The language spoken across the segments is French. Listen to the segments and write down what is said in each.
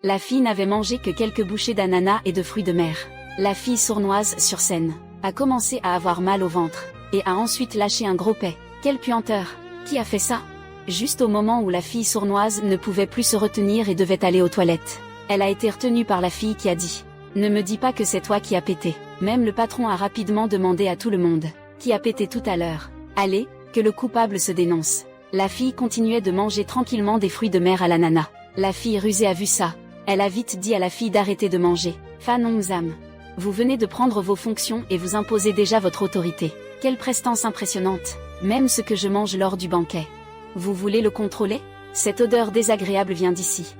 La fille n'avait mangé que quelques bouchées d'ananas et de fruits de mer. La fille sournoise sur scène a commencé à avoir mal au ventre, et a ensuite lâché un gros paix. Quelle puanteur! Qui a fait ça? Juste au moment où la fille sournoise ne pouvait plus se retenir et devait aller aux toilettes. Elle a été retenue par la fille qui a dit « Ne me dis pas que c'est toi qui as pété ». Même le patron a rapidement demandé à tout le monde « Qui a pété tout à l'heure? Allez, que le coupable se dénonce ». La fille continuait de manger tranquillement des fruits de mer à l'ananas. La fille rusée a vu ça. Elle a vite dit à la fille d'arrêter de manger. « Fanongzam. Vous venez de prendre vos fonctions et vous imposez déjà votre autorité. Quelle prestance impressionnante. Même ce que je mange lors du banquet. Vous voulez le contrôler? Cette odeur désagréable vient d'ici.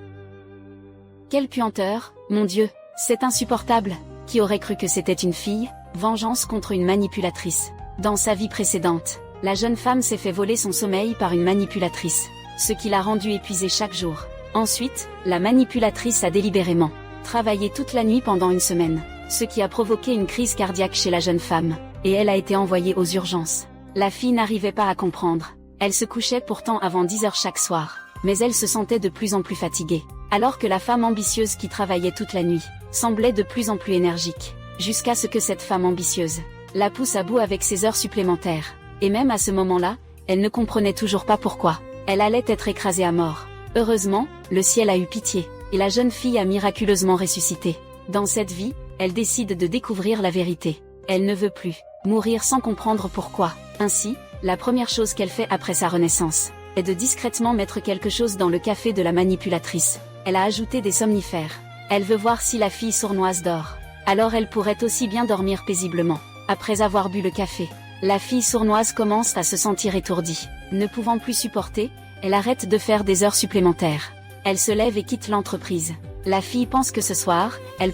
Quelle puanteur, mon Dieu, c'est insupportable. Qui aurait cru que c'était une fille? Vengeance contre une manipulatrice. Dans sa vie précédente, la jeune femme s'est fait voler son sommeil par une manipulatrice, ce qui l'a rendue épuisée chaque jour. Ensuite, la manipulatrice a délibérément travaillé toute la nuit pendant une semaine, ce qui a provoqué une crise cardiaque chez la jeune femme, et elle a été envoyée aux urgences. La fille n'arrivait pas à comprendre. Elle se couchait pourtant avant 10 heures chaque soir, mais elle se sentait de plus en plus fatiguée, alors que la femme ambitieuse qui travaillait toute la nuit semblait de plus en plus énergique, jusqu'à ce que cette femme ambitieuse la pousse à bout avec ses heures supplémentaires. Et même à ce moment-là, elle ne comprenait toujours pas pourquoi elle allait être écrasée à mort. Heureusement, le ciel a eu pitié, et la jeune fille a miraculeusement ressuscité. Dans cette vie, elle décide de découvrir la vérité. Elle ne veut plus mourir sans comprendre pourquoi. Ainsi, la première chose qu'elle fait après sa renaissance est de discrètement mettre quelque chose dans le café de la manipulatrice. Elle a ajouté des somnifères. Elle veut voir si la fille sournoise dort. Alors elle pourrait aussi bien dormir paisiblement. Après avoir bu le café, la fille sournoise commence à se sentir étourdie. Ne pouvant plus supporter, elle arrête de faire des heures supplémentaires. Elle se lève et quitte l'entreprise. La fille pense que ce soir, elle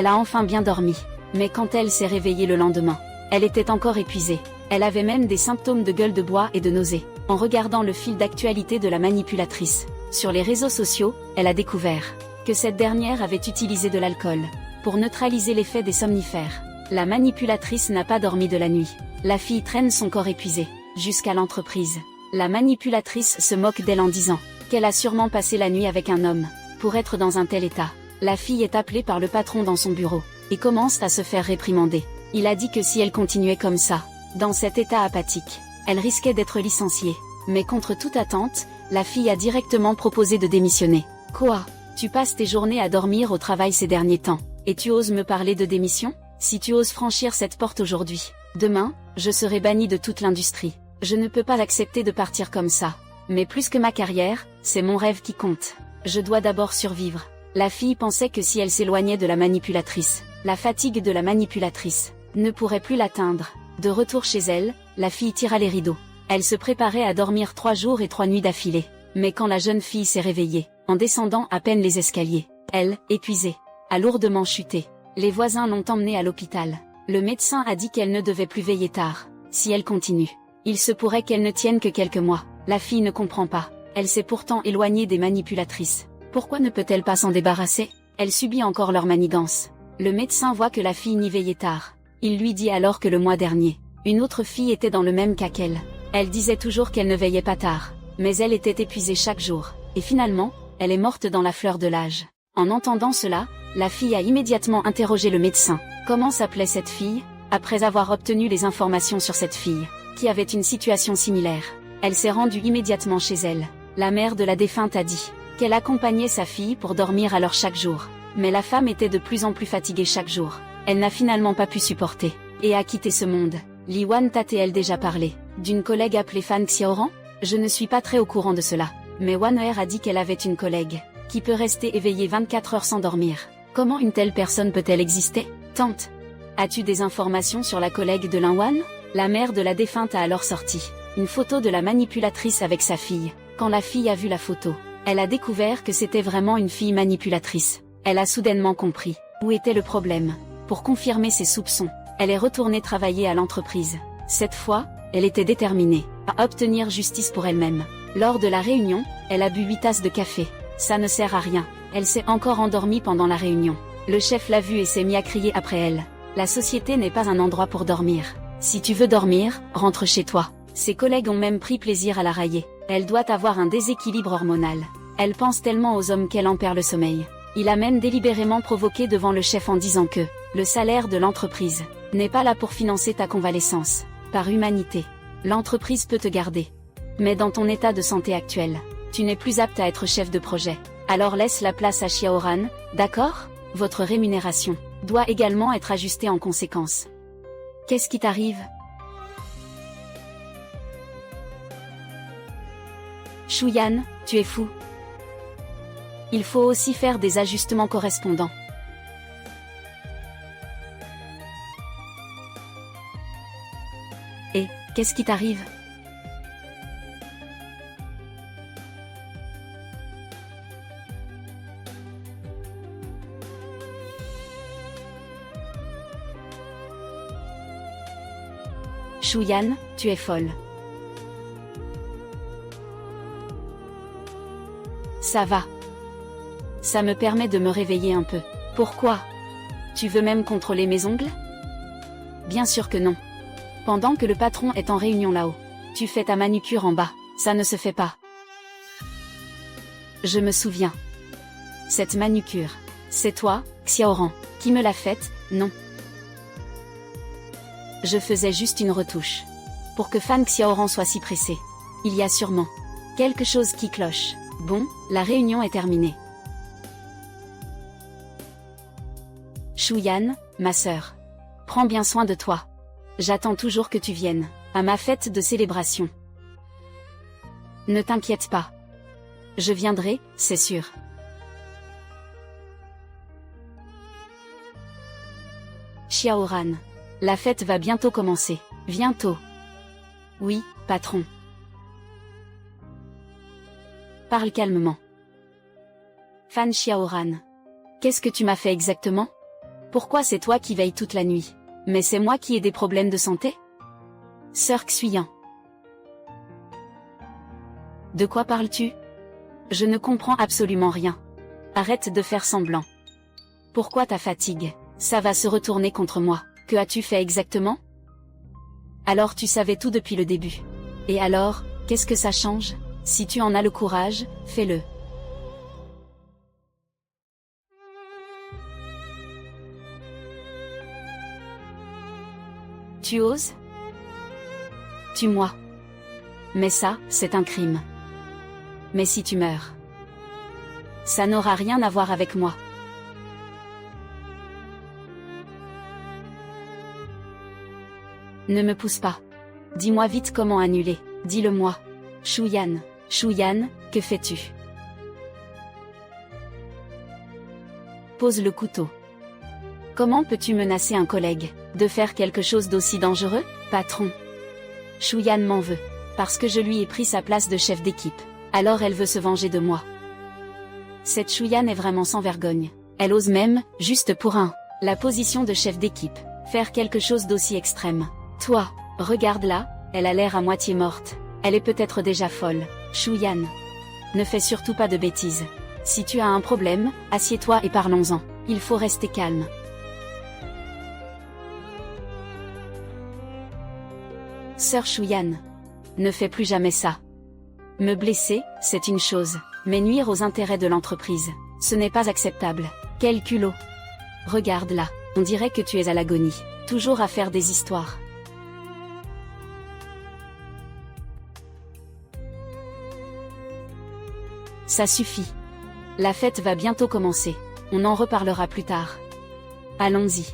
a enfin bien dormi. Mais quand elle s'est réveillée le lendemain, elle était encore épuisée. Elle avait même des symptômes de gueule de bois et de nausées. En regardant le fil d'actualité de la manipulatrice sur les réseaux sociaux, elle a découvert que cette dernière avait utilisé de l'alcool pour neutraliser l'effet des somnifères. La manipulatrice n'a pas dormi de la nuit. La fille traîne son corps épuisé jusqu'à l'entreprise. La manipulatrice se moque d'elle en disant qu'elle a sûrement passé la nuit avec un homme pour être dans un tel état. La fille est appelée par le patron dans son bureau et commence à se faire réprimander. Il a dit que si elle continuait comme ça, dans cet état apathique, elle risquait d'être licenciée. Mais contre toute attente, la fille a directement proposé de démissionner. Quoi? Tu passes tes journées à dormir au travail ces derniers temps, et tu oses me parler de démission? Si tu oses franchir cette porte aujourd'hui, demain, je serai bannie de toute l'industrie. Je ne peux pas accepter de partir comme ça. Mais plus que ma carrière, c'est mon rêve qui compte. Je dois d'abord survivre. La fille pensait que si elle s'éloignait de la manipulatrice, la fatigue de la manipulatrice ne pourrait plus l'atteindre. De retour chez elle, la fille tira les rideaux. Elle se préparait à dormir 3 jours et 3 nuits d'affilée. Mais quand la jeune fille s'est réveillée, en descendant à peine les escaliers, elle, épuisée, a lourdement chuté. Les voisins l'ont emmenée à l'hôpital. Le médecin a dit qu'elle ne devait plus veiller tard. Si elle continue, il se pourrait qu'elle ne tienne que quelques mois. La fille ne comprend pas. Elle s'est pourtant éloignée des manipulatrices. Pourquoi ne peut-elle pas s'en débarrasser? Elle subit encore leur manigance. Le médecin voit que la fille n'y veillait tard. Il lui dit alors que le mois dernier, une autre fille était dans le même cas qu'elle. Elle disait toujours qu'elle ne veillait pas tard, mais elle était épuisée chaque jour, et finalement, elle est morte dans la fleur de l'âge. En entendant cela, la fille a immédiatement interrogé le médecin. Comment s'appelait cette fille? Après avoir obtenu les informations sur cette fille, qui avait une situation similaire, elle s'est rendue immédiatement chez elle. La mère de la défunte a dit qu'elle accompagnait sa fille pour dormir alors chaque jour. Mais la femme était de plus en plus fatiguée chaque jour. Elle n'a finalement pas pu supporter, et a quitté ce monde. Li Wan t'a-t-elle déjà parlé d'une collègue appelée Fan Xiaoran? Je ne suis pas très au courant de cela. Mais Wan a dit qu'elle avait une collègue qui peut rester éveillée 24 heures sans dormir. Comment une telle personne peut-elle exister? Tante, as-tu des informations sur la collègue de Lin Wan? La mère de la défunte a alors sorti une photo de la manipulatrice avec sa fille. Quand la fille a vu la photo, elle a découvert que c'était vraiment une fille manipulatrice. Elle a soudainement compris où était le problème. Pour confirmer ses soupçons, elle est retournée travailler à l'entreprise. Cette fois, elle était déterminée à obtenir justice pour elle-même. Lors de la réunion, elle a bu 8 tasses de café. Ça ne sert à rien. Elle s'est encore endormie pendant la réunion. Le chef l'a vue et s'est mis à crier après elle. La société n'est pas un endroit pour dormir. Si tu veux dormir, rentre chez toi. Ses collègues ont même pris plaisir à la railler. Elle doit avoir un déséquilibre hormonal. Elle pense tellement aux hommes qu'elle en perd le sommeil. Il a même délibérément provoqué devant le chef en disant que le salaire de l'entreprise n'est pas là pour financer ta convalescence. Par humanité, l'entreprise peut te garder. Mais dans ton état de santé actuel, tu n'es plus apte à être chef de projet. Alors laisse la place à Xiaoran, d'accord? Votre rémunération doit également être ajustée en conséquence. Qu'est-ce qui t'arrive? Shuyan, tu es fou. Il faut aussi faire des ajustements correspondants. Et, qu'est-ce qui t'arrive? Shuyan, tu es folle. Ça va. Ça me permet de me réveiller un peu. Pourquoi? Tu veux même contrôler mes ongles? Bien sûr que non. Pendant que le patron est en réunion là-haut, tu fais ta manucure en bas, ça ne se fait pas. Je me souviens. Cette manucure, c'est toi, Xiaoran, qui me l'a faite, non? Je faisais juste une retouche. Pour que Fan Xiaoran soit si pressé. Il y a sûrement quelque chose qui cloche. Bon, la réunion est terminée. Shuyan, ma sœur. Prends bien soin de toi. J'attends toujours que tu viennes à ma fête de célébration. Ne t'inquiète pas. Je viendrai, c'est sûr. Xiaoran. La fête va bientôt commencer. Bientôt. Oui, patron. Parle calmement. Fan Xiaoran. Qu'est-ce que tu m'as fait exactement? Pourquoi c'est toi qui veilles toute la nuit? Mais c'est moi qui ai des problèmes de santé? Sœur Xuyan. De quoi parles-tu? Je ne comprends absolument rien. Arrête de faire semblant. Pourquoi ta fatigue? Ça va se retourner contre moi. Que as-tu fait exactement? Alors tu savais tout depuis le début. Et alors, qu'est-ce que ça change? Si tu en as le courage, fais-le. Tu oses? Tue-moi. Mais ça, c'est un crime. Mais si tu meurs, ça n'aura rien à voir avec moi. Ne me pousse pas. Dis-moi vite comment annuler. Dis-le-moi. Shuyan. Shuyan, que fais-tu? Pose le couteau. Comment peux-tu menacer un collègue de faire quelque chose d'aussi dangereux, patron? Shuyan m'en veut. Parce que je lui ai pris sa place de chef d'équipe. Alors elle veut se venger de moi. Cette Shuyan est vraiment sans vergogne. Elle ose même, juste pour la position de chef d'équipe, faire quelque chose d'aussi extrême. Toi, regarde-la, elle a l'air à moitié morte. Elle est peut-être déjà folle. Shuyan. Ne fais surtout pas de bêtises. Si tu as un problème, assieds-toi et parlons-en. Il faut rester calme. Sœur Shuyan. Ne fais plus jamais ça. Me blesser, c'est une chose, mais nuire aux intérêts de l'entreprise, ce n'est pas acceptable. Quel culot. Regarde-la, on dirait que tu es à l'agonie. Toujours à faire des histoires. Ça suffit. La fête va bientôt commencer. On en reparlera plus tard. Allons-y.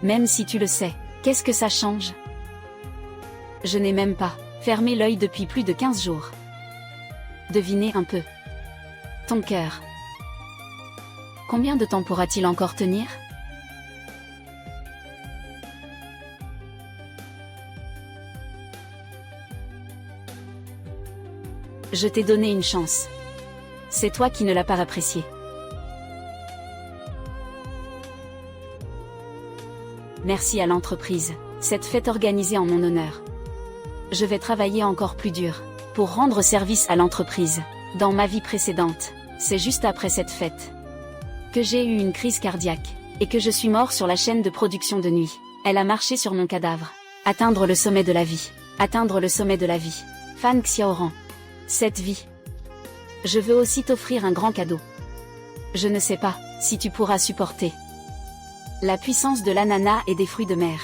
Même si tu le sais, qu'est-ce que ça change? Je n'ai même pas fermé l'œil depuis plus de 15 jours. Devinez un peu. Ton cœur. Combien de temps pourra-t-il encore tenir? Je t'ai donné une chance. C'est toi qui ne l'as pas appréciée. Merci à l'entreprise, cette fête organisée en mon honneur. Je vais travailler encore plus dur pour rendre service à l'entreprise. Dans ma vie précédente, c'est juste après cette fête que j'ai eu une crise cardiaque et que je suis mort sur la chaîne de production de nuit. Elle a marché sur mon cadavre. Atteindre le sommet de la vie. Atteindre le sommet de la vie. Fan Xiaoran. Cette vie. Je veux aussi t'offrir un grand cadeau. Je ne sais pas si tu pourras supporter la puissance de l'ananas et des fruits de mer.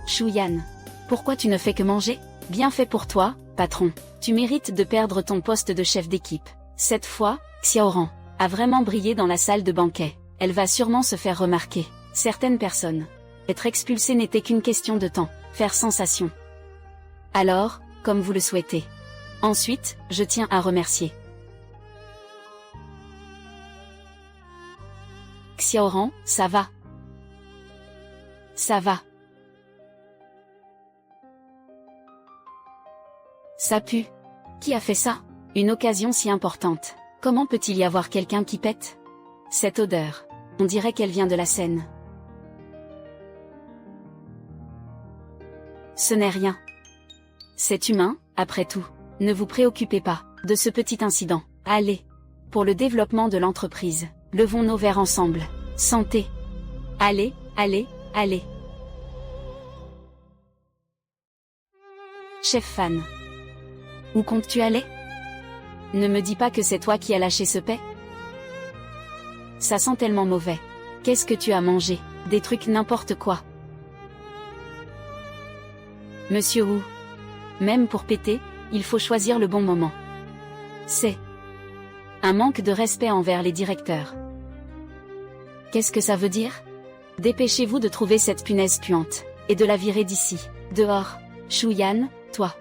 Shuyan. Pourquoi tu ne fais que manger? Bien fait pour toi, patron. Tu mérites de perdre ton poste de chef d'équipe. Cette fois, Xiaoran a vraiment brillé dans la salle de banquet. Elle va sûrement se faire remarquer. Certaines personnes. Être expulsée n'était qu'une question de temps. Faire sensation. Alors, comme vous le souhaitez. Ensuite, je tiens à remercier Xiaoran, ça va? Ça va. Ça pue. Qui a fait ça? Une occasion si importante. Comment peut-il y avoir quelqu'un qui pète? Cette odeur. On dirait qu'elle vient de la Seine. Ce n'est rien. C'est humain, après tout. Ne vous préoccupez pas de ce petit incident. Allez. Pour le développement de l'entreprise, levons nos verres ensemble. Santé. Allez, allez, allez. Chef Fan. Où comptes-tu aller? Ne me dis pas que c'est toi qui as lâché ce paix. Ça sent tellement mauvais. Qu'est-ce que tu as mangé? Des trucs n'importe quoi. Monsieur Wu. Même pour péter, il faut choisir le bon moment. C'est un manque de respect envers les directeurs. Qu'est-ce que ça veut dire? Dépêchez-vous de trouver cette punaise puante, et de la virer d'ici. Dehors. Shuyan, toi.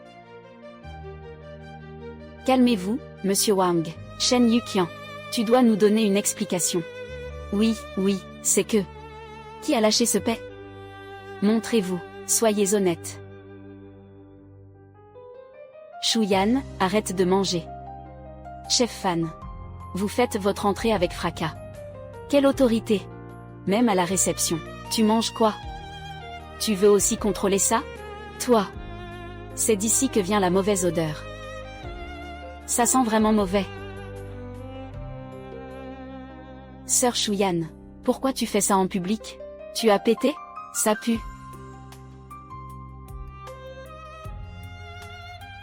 Calmez-vous, monsieur Wang. Shen Yuqian. Tu dois nous donner une explication. Oui, c'est que... Qui a lâché ce paix? Montrez-vous, soyez honnête. Shuyan, arrête de manger. Chef Fan. Vous faites votre entrée avec fracas. Quelle autorité! Même à la réception. Tu manges quoi? Tu veux aussi contrôler ça? Toi. C'est d'ici que vient la mauvaise odeur. Ça sent vraiment mauvais. Sœur Shuyan, pourquoi tu fais ça en public? Tu as pété? Ça pue.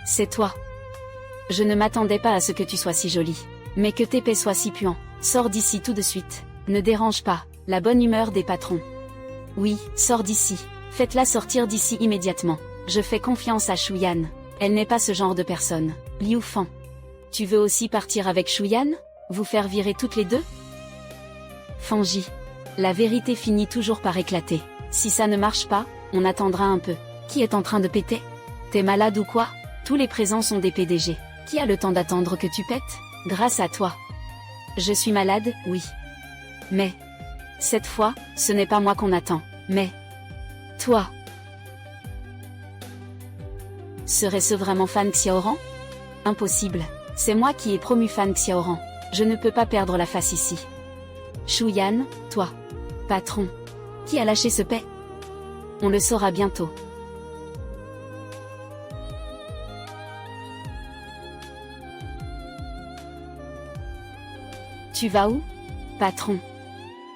C'est toi. Je ne m'attendais pas à ce que tu sois si jolie. Mais que tes paix soient si puants. Sors d'ici tout de suite. Ne dérange pas la bonne humeur des patrons. Oui, sors d'ici. Faites-la sortir d'ici immédiatement. Je fais confiance à Shuyan. Elle n'est pas ce genre de personne. Liu Fan. Tu veux aussi partir avec Shuyan? Vous faire virer toutes les deux? Fanji. La vérité finit toujours par éclater. Si ça ne marche pas, on attendra un peu. Qui est en train de péter? T'es malade ou quoi? Tous les présents sont des PDG. Qui a le temps d'attendre que tu pètes? Grâce à toi. Je suis malade, oui. Mais... cette fois, ce n'est pas moi qu'on attend, mais... toi. Serait-ce vraiment Fan Xiaoran? Impossible. C'est moi qui ai promu Fan Xiaoran. Je ne peux pas perdre la face ici. Shuyan, toi. Patron. Qui a lâché ce paix? On le saura bientôt. Tu vas où? Patron.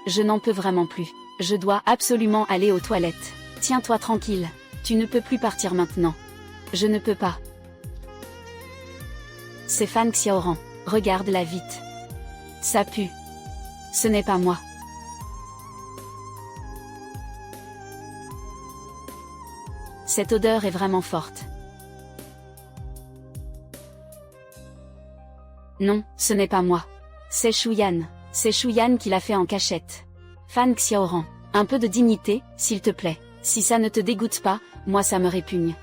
Je n'en peux vraiment plus. Je dois absolument aller aux toilettes. Tiens-toi tranquille. Tu ne peux plus partir maintenant. Je ne peux pas. C'est Fan Xiaoran. Regarde-la vite. Ça pue. Ce n'est pas moi. Cette odeur est vraiment forte. Non, ce n'est pas moi. C'est Shuyan. C'est Shuyan qui l'a fait en cachette. Fan Xiaoran, un peu de dignité, s'il te plaît. Si ça ne te dégoûte pas, moi ça me répugne.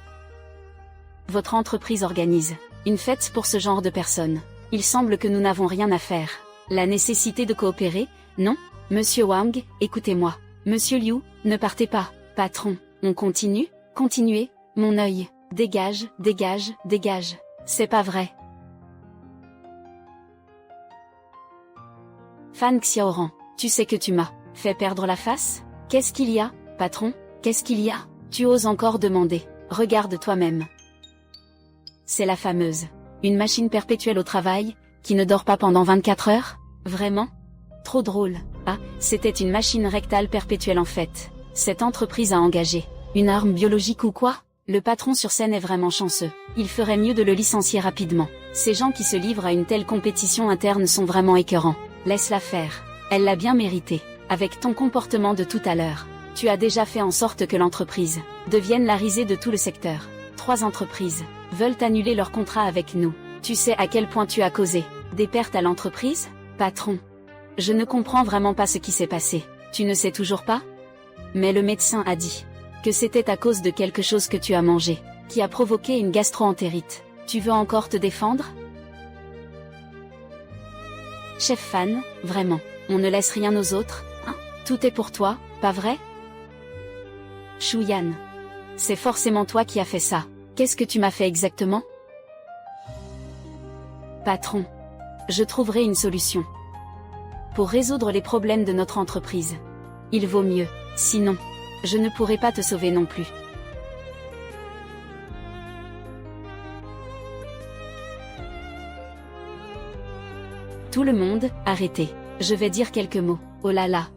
Votre entreprise organise une fête pour ce genre de personnes. Il semble que nous n'avons rien à faire. La nécessité de coopérer, non? Monsieur Wang, écoutez-moi. Monsieur Liu, ne partez pas. Patron, on continue? Continuez, mon œil. Dégage, dégage, dégage. C'est pas vrai. Fan Xiaoran, tu sais que tu m'as fait perdre la face? Qu'est-ce qu'il y a, patron? Qu'est-ce qu'il y a? Tu oses encore demander. Regarde toi-même. C'est la fameuse. Une machine perpétuelle au travail, qui ne dort pas pendant 24 heures? Vraiment? Trop drôle. Ah, c'était une machine rectale perpétuelle en fait. Cette entreprise a engagé une arme biologique ou quoi? Le patron sur scène est vraiment chanceux. Il ferait mieux de le licencier rapidement. Ces gens qui se livrent à une telle compétition interne sont vraiment écœurants. Laisse-la faire. Elle l'a bien mérité. Avec ton comportement de tout à l'heure, tu as déjà fait en sorte que l'entreprise devienne la risée de tout le secteur. 3 entreprises veulent annuler leur contrat avec nous. Tu sais à quel point tu as causé des pertes à l'entreprise, patron? Je ne comprends vraiment pas ce qui s'est passé. Tu ne sais toujours pas? Mais le médecin a dit que c'était à cause de quelque chose que tu as mangé, qui a provoqué une gastro-entérite. Tu veux encore te défendre? Chef Fan, vraiment, on ne laisse rien aux autres, hein? Tout est pour toi, pas vrai? Shu Yan. C'est forcément toi qui as fait ça. Qu'est-ce que tu m'as fait exactement? Patron. Je trouverai une solution. Pour résoudre les problèmes de notre entreprise. Il vaut mieux, sinon, je ne pourrai pas te sauver non plus. Tout le monde, arrêtez. Je vais dire quelques mots. Oh là là.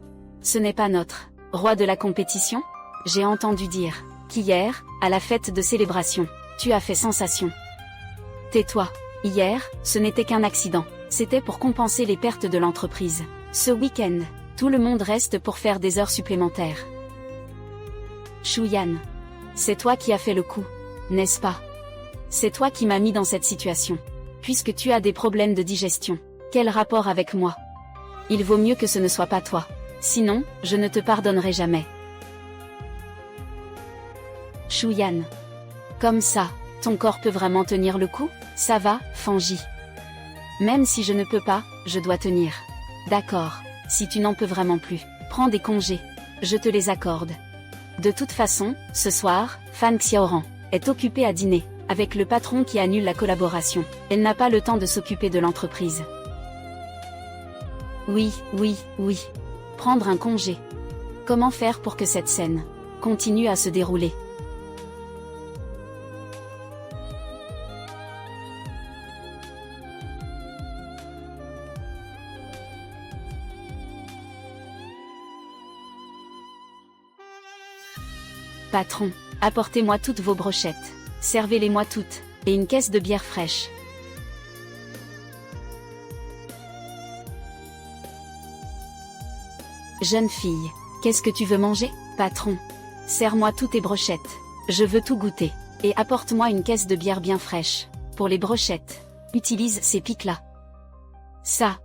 Ce n'est pas notre roi de la compétition? J'ai entendu dire qu'hier, à la fête de célébration, tu as fait sensation. Tais-toi. Hier, ce n'était qu'un accident. C'était pour compenser les pertes de l'entreprise. Ce week-end, tout le monde reste pour faire des heures supplémentaires. Shu Yan. C'est toi qui as fait le coup, n'est-ce pas? C'est toi qui m'as mis dans cette situation. Puisque tu as des problèmes de digestion. Quel rapport avec moi? Il vaut mieux que ce ne soit pas toi. Sinon, je ne te pardonnerai jamais. Shu Yan. Comme ça, ton corps peut vraiment tenir le coup? Ça va, Fanji. Même si je ne peux pas, je dois tenir. D'accord. Si tu n'en peux vraiment plus, prends des congés. Je te les accorde. De toute façon, ce soir, Fan Xiaoran est occupée à dîner, avec le patron qui annule la collaboration. Elle n'a pas le temps de s'occuper de l'entreprise. Oui. Prendre un congé. Comment faire pour que cette scène continue à se dérouler? Patron, apportez-moi toutes vos brochettes. Servez-les-moi toutes, et une caisse de bière fraîche. Jeune fille, qu'est-ce que tu veux manger? Patron, serre-moi toutes tes brochettes. Je veux tout goûter. Et apporte-moi une caisse de bière bien fraîche. Pour les brochettes, utilise ces pics-là. Ça,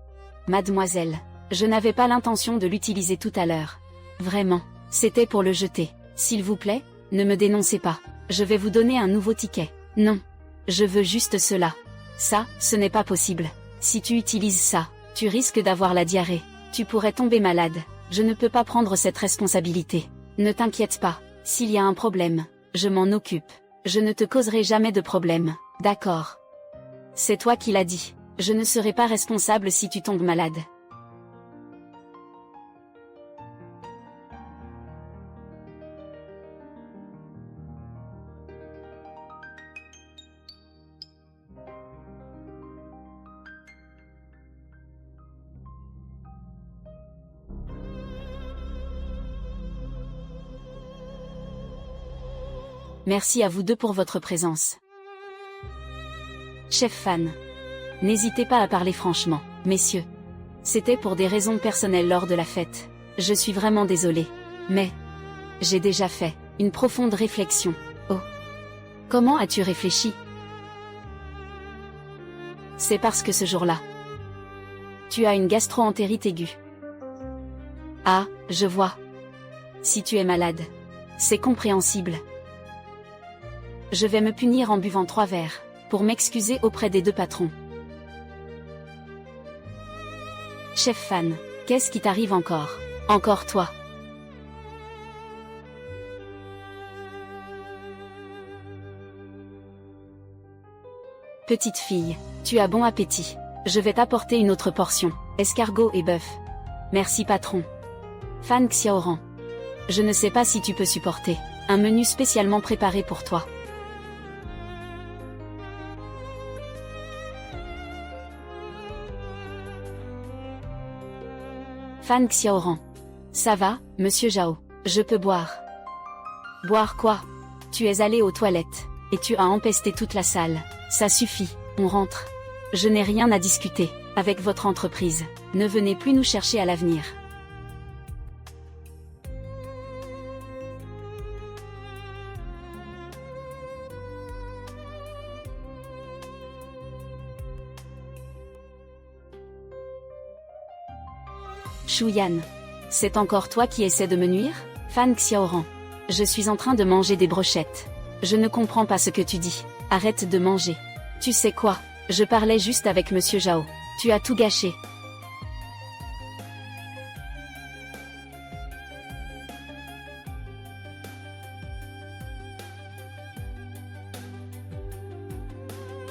mademoiselle, je n'avais pas l'intention de l'utiliser tout à l'heure. Vraiment, c'était pour le jeter. S'il vous plaît, ne me dénoncez pas. Je vais vous donner un nouveau ticket. Non. Je veux juste cela. Ça, ce n'est pas possible. Si tu utilises ça, tu risques d'avoir la diarrhée. Tu pourrais tomber malade. Je ne peux pas prendre cette responsabilité. Ne t'inquiète pas. S'il y a un problème, je m'en occupe. Je ne te causerai jamais de problème. D'accord. C'est toi qui l'as dit. Je ne serai pas responsable si tu tombes malade. Merci à vous deux pour votre présence. Chef Fan. N'hésitez pas à parler franchement, messieurs. C'était pour des raisons personnelles lors de la fête. Je suis vraiment désolée. Mais j'ai déjà fait une profonde réflexion. Oh. Comment as-tu réfléchi? C'est parce que ce jour-là, tu as une gastro-entérite aiguë. Ah, je vois. Si tu es malade, c'est compréhensible. Je vais me punir en buvant 3 verres, pour m'excuser auprès des 2 patrons. Chef Fan, qu'est-ce qui t'arrive encore? Encore toi. Petite fille, tu as bon appétit. Je vais t'apporter une autre portion, escargot et bœuf. Merci patron. Fan Xiaoran. Je ne sais pas si tu peux supporter un menu spécialement préparé pour toi. Fan Xiaoran. Ça va, monsieur Zhao. Je peux boire. Boire quoi? Tu es allé aux toilettes, et tu as empesté toute la salle. Ça suffit, on rentre. Je n'ai rien à discuter avec votre entreprise. Ne venez plus nous chercher à l'avenir. Shuyan. C'est encore toi qui essaies de me nuire? Fan Xiaoran. Je suis en train de manger des brochettes. Je ne comprends pas ce que tu dis. Arrête de manger. Tu sais quoi? Je parlais juste avec Monsieur Zhao. Tu as tout gâché.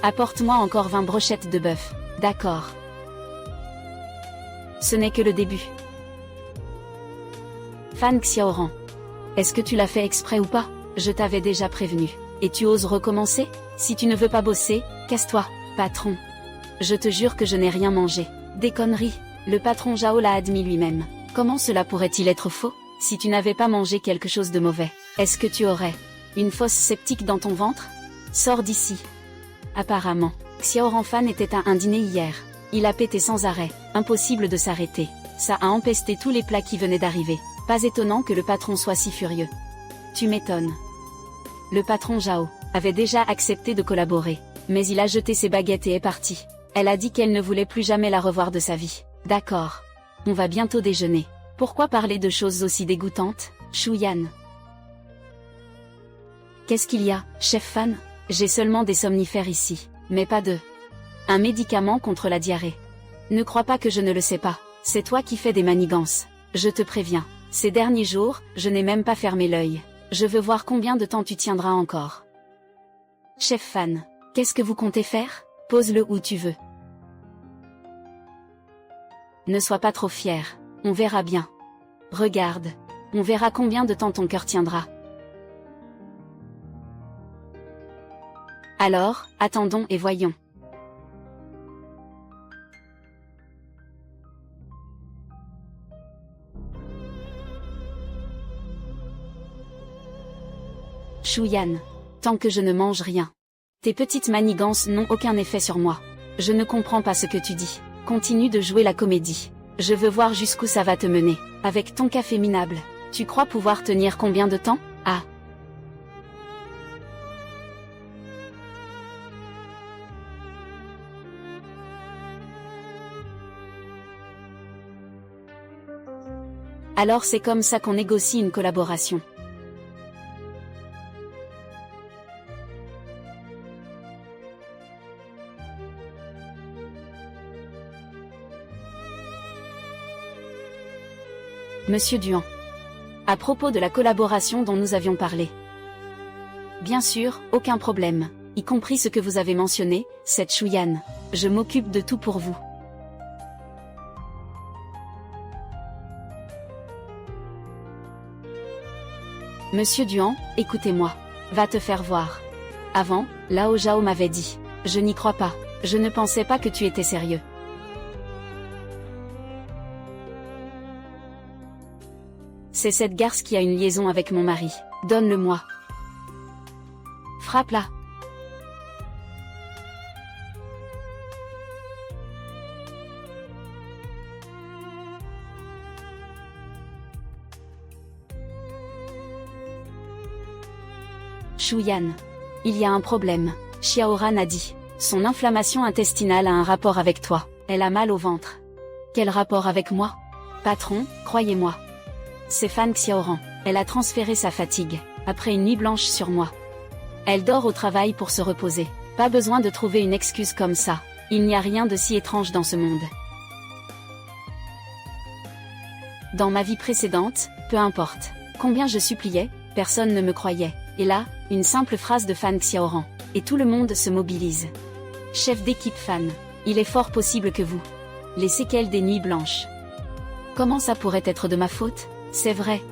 Apporte-moi encore 20 brochettes de bœuf. D'accord. Ce n'est que le début. Fan Xiaoran. Est-ce que tu l'as fait exprès ou pas? Je t'avais déjà prévenu. Et tu oses recommencer? Si tu ne veux pas bosser, casse-toi, patron. Je te jure que je n'ai rien mangé. Des conneries. Le patron Zhao l'a admis lui-même. Comment cela pourrait-il être faux? Si tu n'avais pas mangé quelque chose de mauvais, est-ce que tu aurais une fosse septique dans ton ventre? Sors d'ici. Apparemment, Xiaoran Fan était à un dîner hier. Il a pété sans arrêt. Impossible de s'arrêter. Ça a empesté tous les plats qui venaient d'arriver. Pas étonnant que le patron soit si furieux. Tu m'étonnes. Le patron Zhao avait déjà accepté de collaborer, mais il a jeté ses baguettes et est parti. Elle a dit qu'elle ne voulait plus jamais la revoir de sa vie. D'accord. On va bientôt déjeuner. Pourquoi parler de choses aussi dégoûtantes, Shuyan? Qu'est-ce qu'il y a, chef Fan? J'ai seulement des somnifères ici, mais pas un médicament contre la diarrhée. Ne crois pas que je ne le sais pas. C'est toi qui fais des manigances. Je te préviens. Ces derniers jours, je n'ai même pas fermé l'œil. Je veux voir combien de temps tu tiendras encore. Chef Fan, qu'est-ce que vous comptez faire? Pose-le où tu veux. Ne sois pas trop fier. On verra bien. Regarde. On verra combien de temps ton cœur tiendra. Alors, attendons et voyons. Shuyan. Tant que je ne mange rien. Tes petites manigances n'ont aucun effet sur moi. Je ne comprends pas ce que tu dis. Continue de jouer la comédie. Je veux voir jusqu'où ça va te mener. Avec ton café minable. Tu crois pouvoir tenir combien de temps? Ah. Alors c'est comme ça qu'on négocie une collaboration. Monsieur Duan. À propos de la collaboration dont nous avions parlé. Bien sûr, aucun problème, y compris ce que vous avez mentionné, cette Shuyan. Je m'occupe de tout pour vous. Monsieur Duan, écoutez-moi. Va te faire voir. Avant, Lao Zhao m'avait dit. Je n'y crois pas. Je ne pensais pas que tu étais sérieux. C'est cette garce qui a une liaison avec mon mari. Donne-le-moi. Frappe-la. Shuyan. Il y a un problème. Xiaoran a dit. Son inflammation intestinale a un rapport avec toi. Elle a mal au ventre. Quel rapport avec moi? Patron, croyez-moi. C'est Fan Xiaoran. Elle a transféré sa fatigue, après une nuit blanche sur moi. Elle dort au travail pour se reposer. Pas besoin de trouver une excuse comme ça. Il n'y a rien de si étrange dans ce monde. Dans ma vie précédente, peu importe combien je suppliais, personne ne me croyait. Et là, une simple phrase de Fan Xiaoran. Et tout le monde se mobilise. Chef d'équipe Fan, il est fort possible que vous. Les séquelles des nuits blanches. Comment ça pourrait être de ma faute? C'est vrai.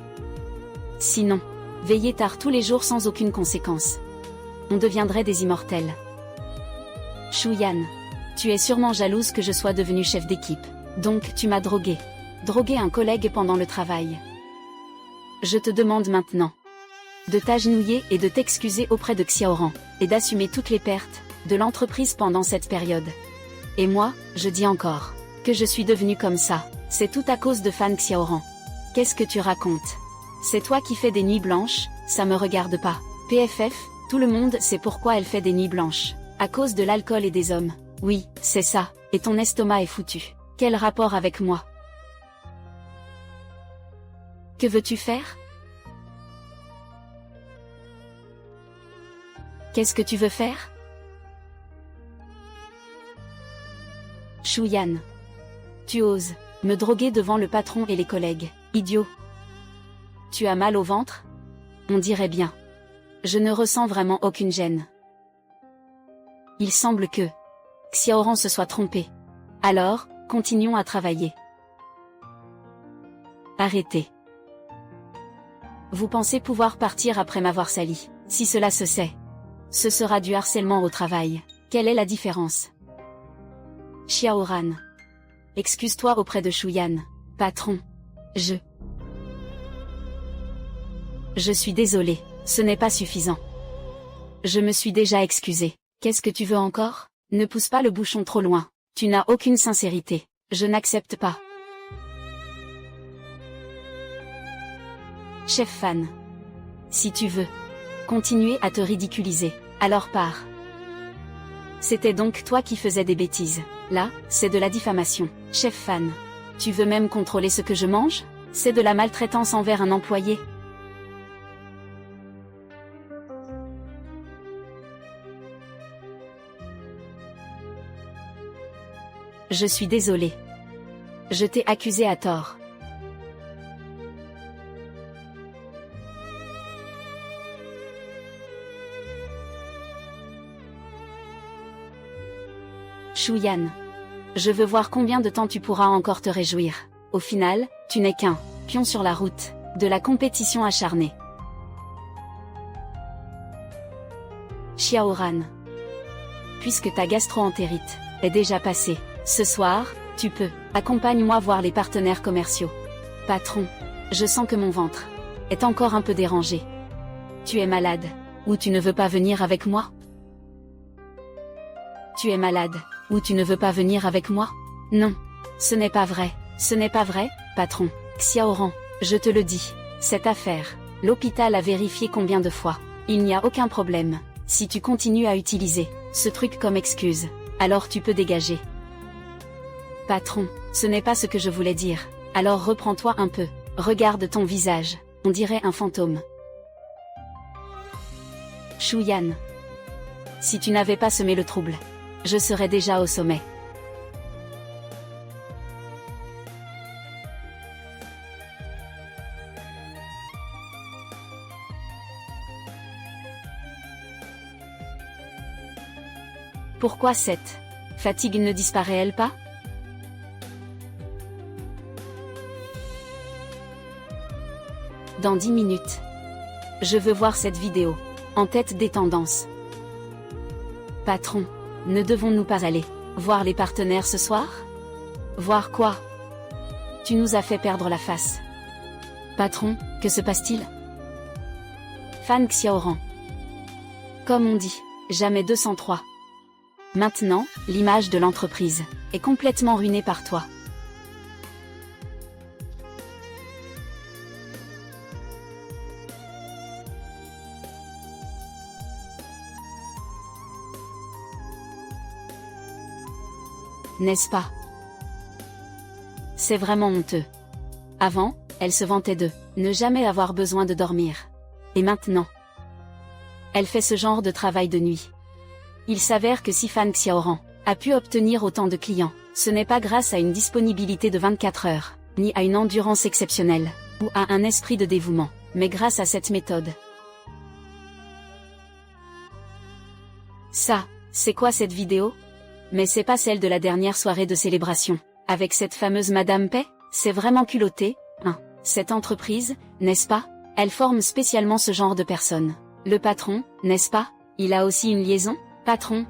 Sinon, veillez tard tous les jours sans aucune conséquence. On deviendrait des immortels. Shuyan. Tu es sûrement jalouse que je sois devenue chef d'équipe. Donc tu m'as drogué. Drogué un collègue pendant le travail. Je te demande maintenant. de t'agenouiller et de t'excuser auprès de Xiaoran, et d'assumer toutes les pertes de l'entreprise pendant cette période. Et moi, je dis encore que je suis devenue comme ça, c'est tout à cause de Fan Xiaoran. Qu'est-ce que tu racontes? C'est toi qui fais des nuits blanches, ça me regarde pas. PFF, tout le monde sait pourquoi elle fait des nuits blanches. À cause de l'alcool et des hommes. Oui, c'est ça, et ton estomac est foutu. Quel rapport avec moi? Que veux-tu faire? Qu'est-ce que tu veux faire? Shuyan. Tu oses me droguer devant le patron et les collègues. Idiot. Tu as mal au ventre? On dirait bien. Je ne ressens vraiment aucune gêne. Il semble que Xiaoran se soit trompé. Alors, continuons à travailler. Arrêtez. Vous pensez pouvoir partir après m'avoir sali? Si cela se sait, ce sera du harcèlement au travail. Quelle est la différence? Xiaoran. Excuse-toi auprès de Shuyan. Patron. Je suis désolé, ce n'est pas suffisant. Je me suis déjà excusé. Qu'est-ce que tu veux encore? Ne pousse pas le bouchon trop loin. Tu n'as aucune sincérité. Je n'accepte pas. Chef Fan. Si tu veux continuer à te ridiculiser, alors pars. C'était donc toi qui faisais des bêtises. Là, c'est de la diffamation. Chef Fan. Tu veux même contrôler ce que je mange? C'est de la maltraitance envers un employé. Je suis désolé. Je t'ai accusé à tort. Shuyan. Je veux voir combien de temps tu pourras encore te réjouir. Au final, tu n'es qu'un pion sur la route de la compétition acharnée. Xiaoran. Puisque ta gastro-entérite est déjà passée, ce soir, tu peux, accompagne-moi voir les partenaires commerciaux. Patron. Je sens que mon ventre est encore un peu dérangé. Tu es malade, ou tu ne veux pas venir avec moi? Tu es malade, ou tu ne veux pas venir avec moi? Non. Ce n'est pas vrai. Ce n'est pas vrai, patron. Xiaoran, je te le dis. Cette affaire, l'hôpital a vérifié combien de fois. Il n'y a aucun problème. Si tu continues à utiliser ce truc comme excuse, alors tu peux dégager. Patron, ce n'est pas ce que je voulais dire. Alors reprends-toi un peu. Regarde ton visage. On dirait un fantôme. Shuyan. Si tu n'avais pas semé le trouble, je serais déjà au sommet. Pourquoi cette fatigue ne disparaît-elle pas? Dans 10 minutes. Je veux voir cette vidéo. En tête des tendances. Patron, ne devons-nous pas aller voir les partenaires ce soir? Voir quoi? Tu nous as fait perdre la face. Patron, que se passe-t-il? Fan Xiaoran. Comme on dit, jamais 203. Maintenant, l'image de l'entreprise est complètement ruinée par toi. N'est-ce pas? C'est vraiment honteux. Avant, elle se vantait de ne jamais avoir besoin de dormir. Et maintenant, elle fait ce genre de travail de nuit. Il s'avère que si Fan Xiaoran a pu obtenir autant de clients, ce n'est pas grâce à une disponibilité de 24 heures, ni à une endurance exceptionnelle, ou à un esprit de dévouement, mais grâce à cette méthode. Ça, c'est quoi cette vidéo? Mais c'est pas celle de la dernière soirée de célébration, avec cette fameuse Madame Pei? C'est vraiment culotté, hein. Cette entreprise, n'est-ce pas? Elle forme spécialement ce genre de personnes. Le patron, n'est-ce pas? Il a aussi une liaison? Patron,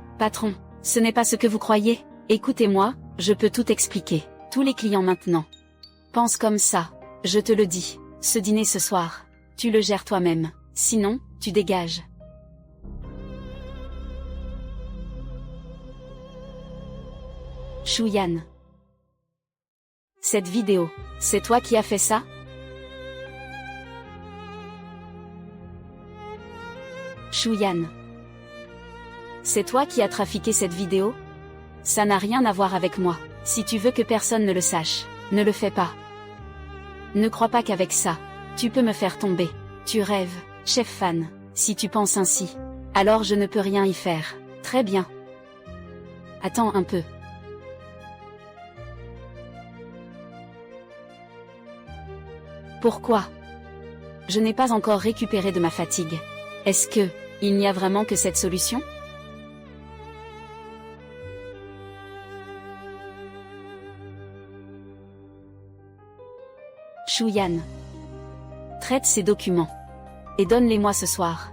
ce n'est pas ce que vous croyez. Écoutez-moi, je peux tout expliquer. Tous les clients maintenant pensent comme ça. Je te le dis, ce dîner ce soir, tu le gères toi-même. Sinon, tu dégages. Shuyan. Cette vidéo, c'est toi qui as fait ça? Shuyan. C'est toi qui as trafiqué cette vidéo? Ça n'a rien à voir avec moi. Si tu veux que personne ne le sache, ne le fais pas. Ne crois pas qu'avec ça, tu peux me faire tomber. Tu rêves, chef fan. Si tu penses ainsi, alors je ne peux rien y faire. Très bien. Attends un peu. Pourquoi? Je n'ai pas encore récupéré de ma fatigue. Est-ce que, il n'y a vraiment que cette solution? Shuyan. Traite ces documents. Et donne-les-moi ce soir.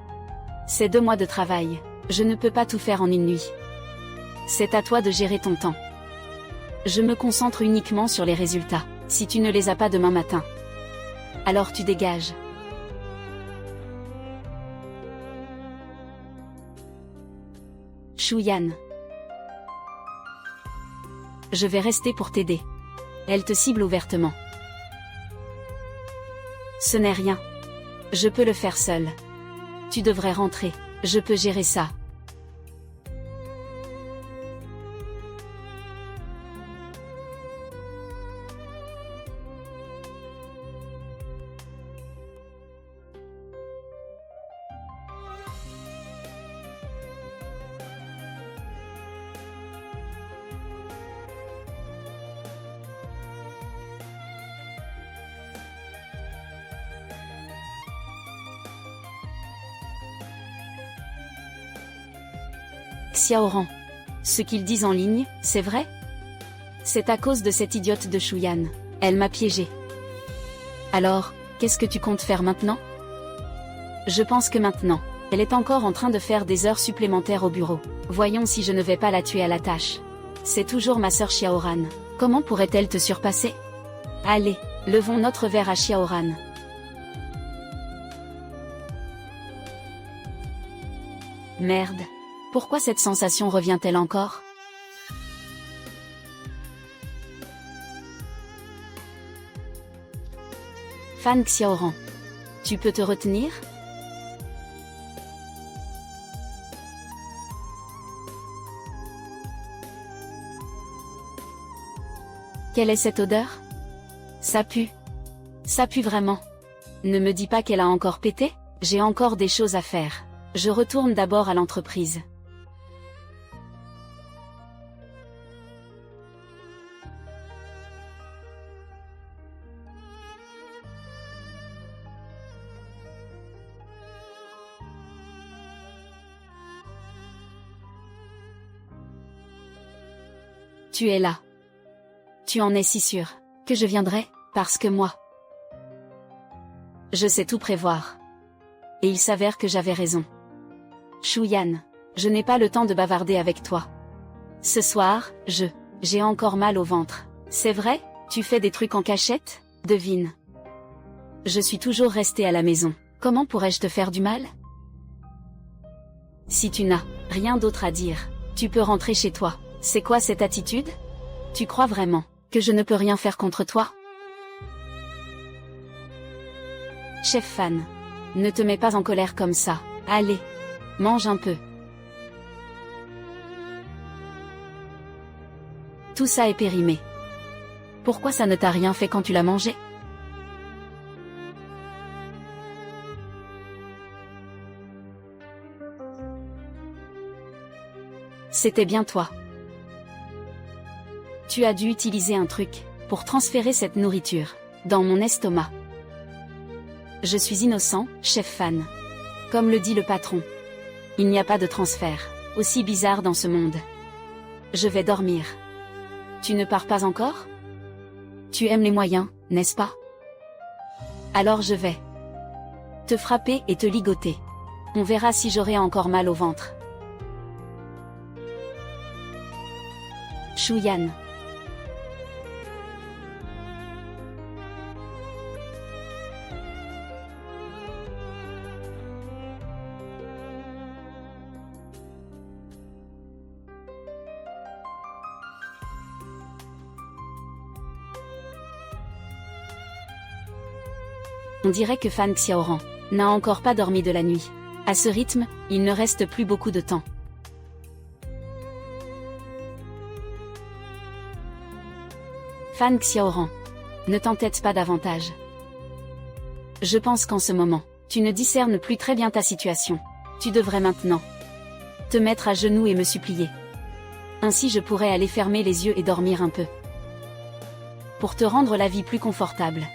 C'est 2 mois de travail. Je ne peux pas tout faire en une nuit. C'est à toi de gérer ton temps. Je me concentre uniquement sur les résultats. Si tu ne les as pas demain matin, alors tu dégages. Shuyan. Je vais rester pour t'aider. Elle te cible ouvertement. Ce n'est rien. Je peux le faire seul. Tu devrais rentrer. Je peux gérer ça. Xiaoran. Ce qu'ils disent en ligne, c'est vrai? C'est à cause de cette idiote de Shuyan. Elle m'a piégé. Alors, qu'est-ce que tu comptes faire maintenant? Je pense que maintenant, elle est encore en train de faire des heures supplémentaires au bureau. Voyons si je ne vais pas la tuer à la tâche. C'est toujours ma sœur Xiaoran. Comment pourrait-elle te surpasser? Allez, levons notre verre à Xiaoran. Merde. Pourquoi cette sensation revient-elle encore? Fan Xiaoran. Tu peux te retenir? Quelle est cette odeur? Ça pue. Ça pue vraiment. Ne me dis pas qu'elle a encore pété? J'ai encore des choses à faire. Je retourne d'abord à l'entreprise. Tu es là. Tu en es si sûr que je viendrai, parce que moi, je sais tout prévoir. Et il s'avère que j'avais raison. Shuyan, je n'ai pas le temps de bavarder avec toi. Ce soir, j'ai encore mal au ventre. C'est vrai? Tu fais des trucs en cachette? Devine. Je suis toujours restée à la maison. Comment pourrais-je te faire du mal? Si tu n'as rien d'autre à dire, tu peux rentrer chez toi. C'est quoi cette attitude? Tu crois vraiment que je ne peux rien faire contre toi? Chef fan. Ne te mets pas en colère comme ça. Allez, mange un peu. Tout ça est périmé. Pourquoi ça ne t'a rien fait quand tu l'as mangé? C'était bien toi. Tu as dû utiliser un truc pour transférer cette nourriture dans mon estomac. Je suis innocent, chef fan. Comme le dit le patron. Il n'y a pas de transfert aussi bizarre dans ce monde. Je vais dormir. Tu ne pars pas encore? Tu aimes les moyens, n'est-ce pas? Alors je vais te frapper et te ligoter. On verra si j'aurai encore mal au ventre. Shuyan. On dirait que Fan Xiaoran n'a encore pas dormi de la nuit. À ce rythme, il ne reste plus beaucoup de temps. Fan Xiaoran, ne t'entête pas davantage. Je pense qu'en ce moment, tu ne discernes plus très bien ta situation. Tu devrais maintenant te mettre à genoux et me supplier. Ainsi je pourrais aller fermer les yeux et dormir un peu. Pour te rendre la vie plus confortable.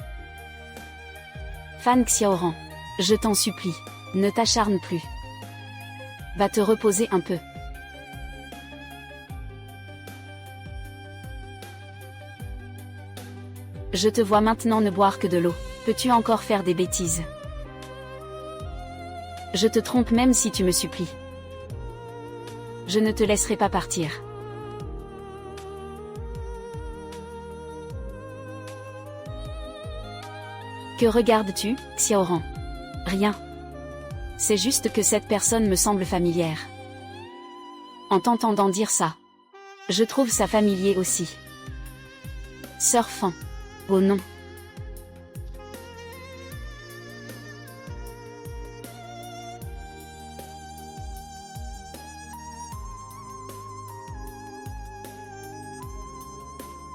Fan Xiaoran, je t'en supplie, ne t'acharne plus. Va te reposer un peu. Je te vois maintenant ne boire que de l'eau. Peux-tu encore faire des bêtises? Je te trompe même si tu me supplies. Je ne te laisserai pas partir. Que regardes-tu, Xiaoran? Rien. C'est juste que cette personne me semble familière. En t'entendant dire ça, je trouve ça familier aussi. Sœur Fan. Oh non.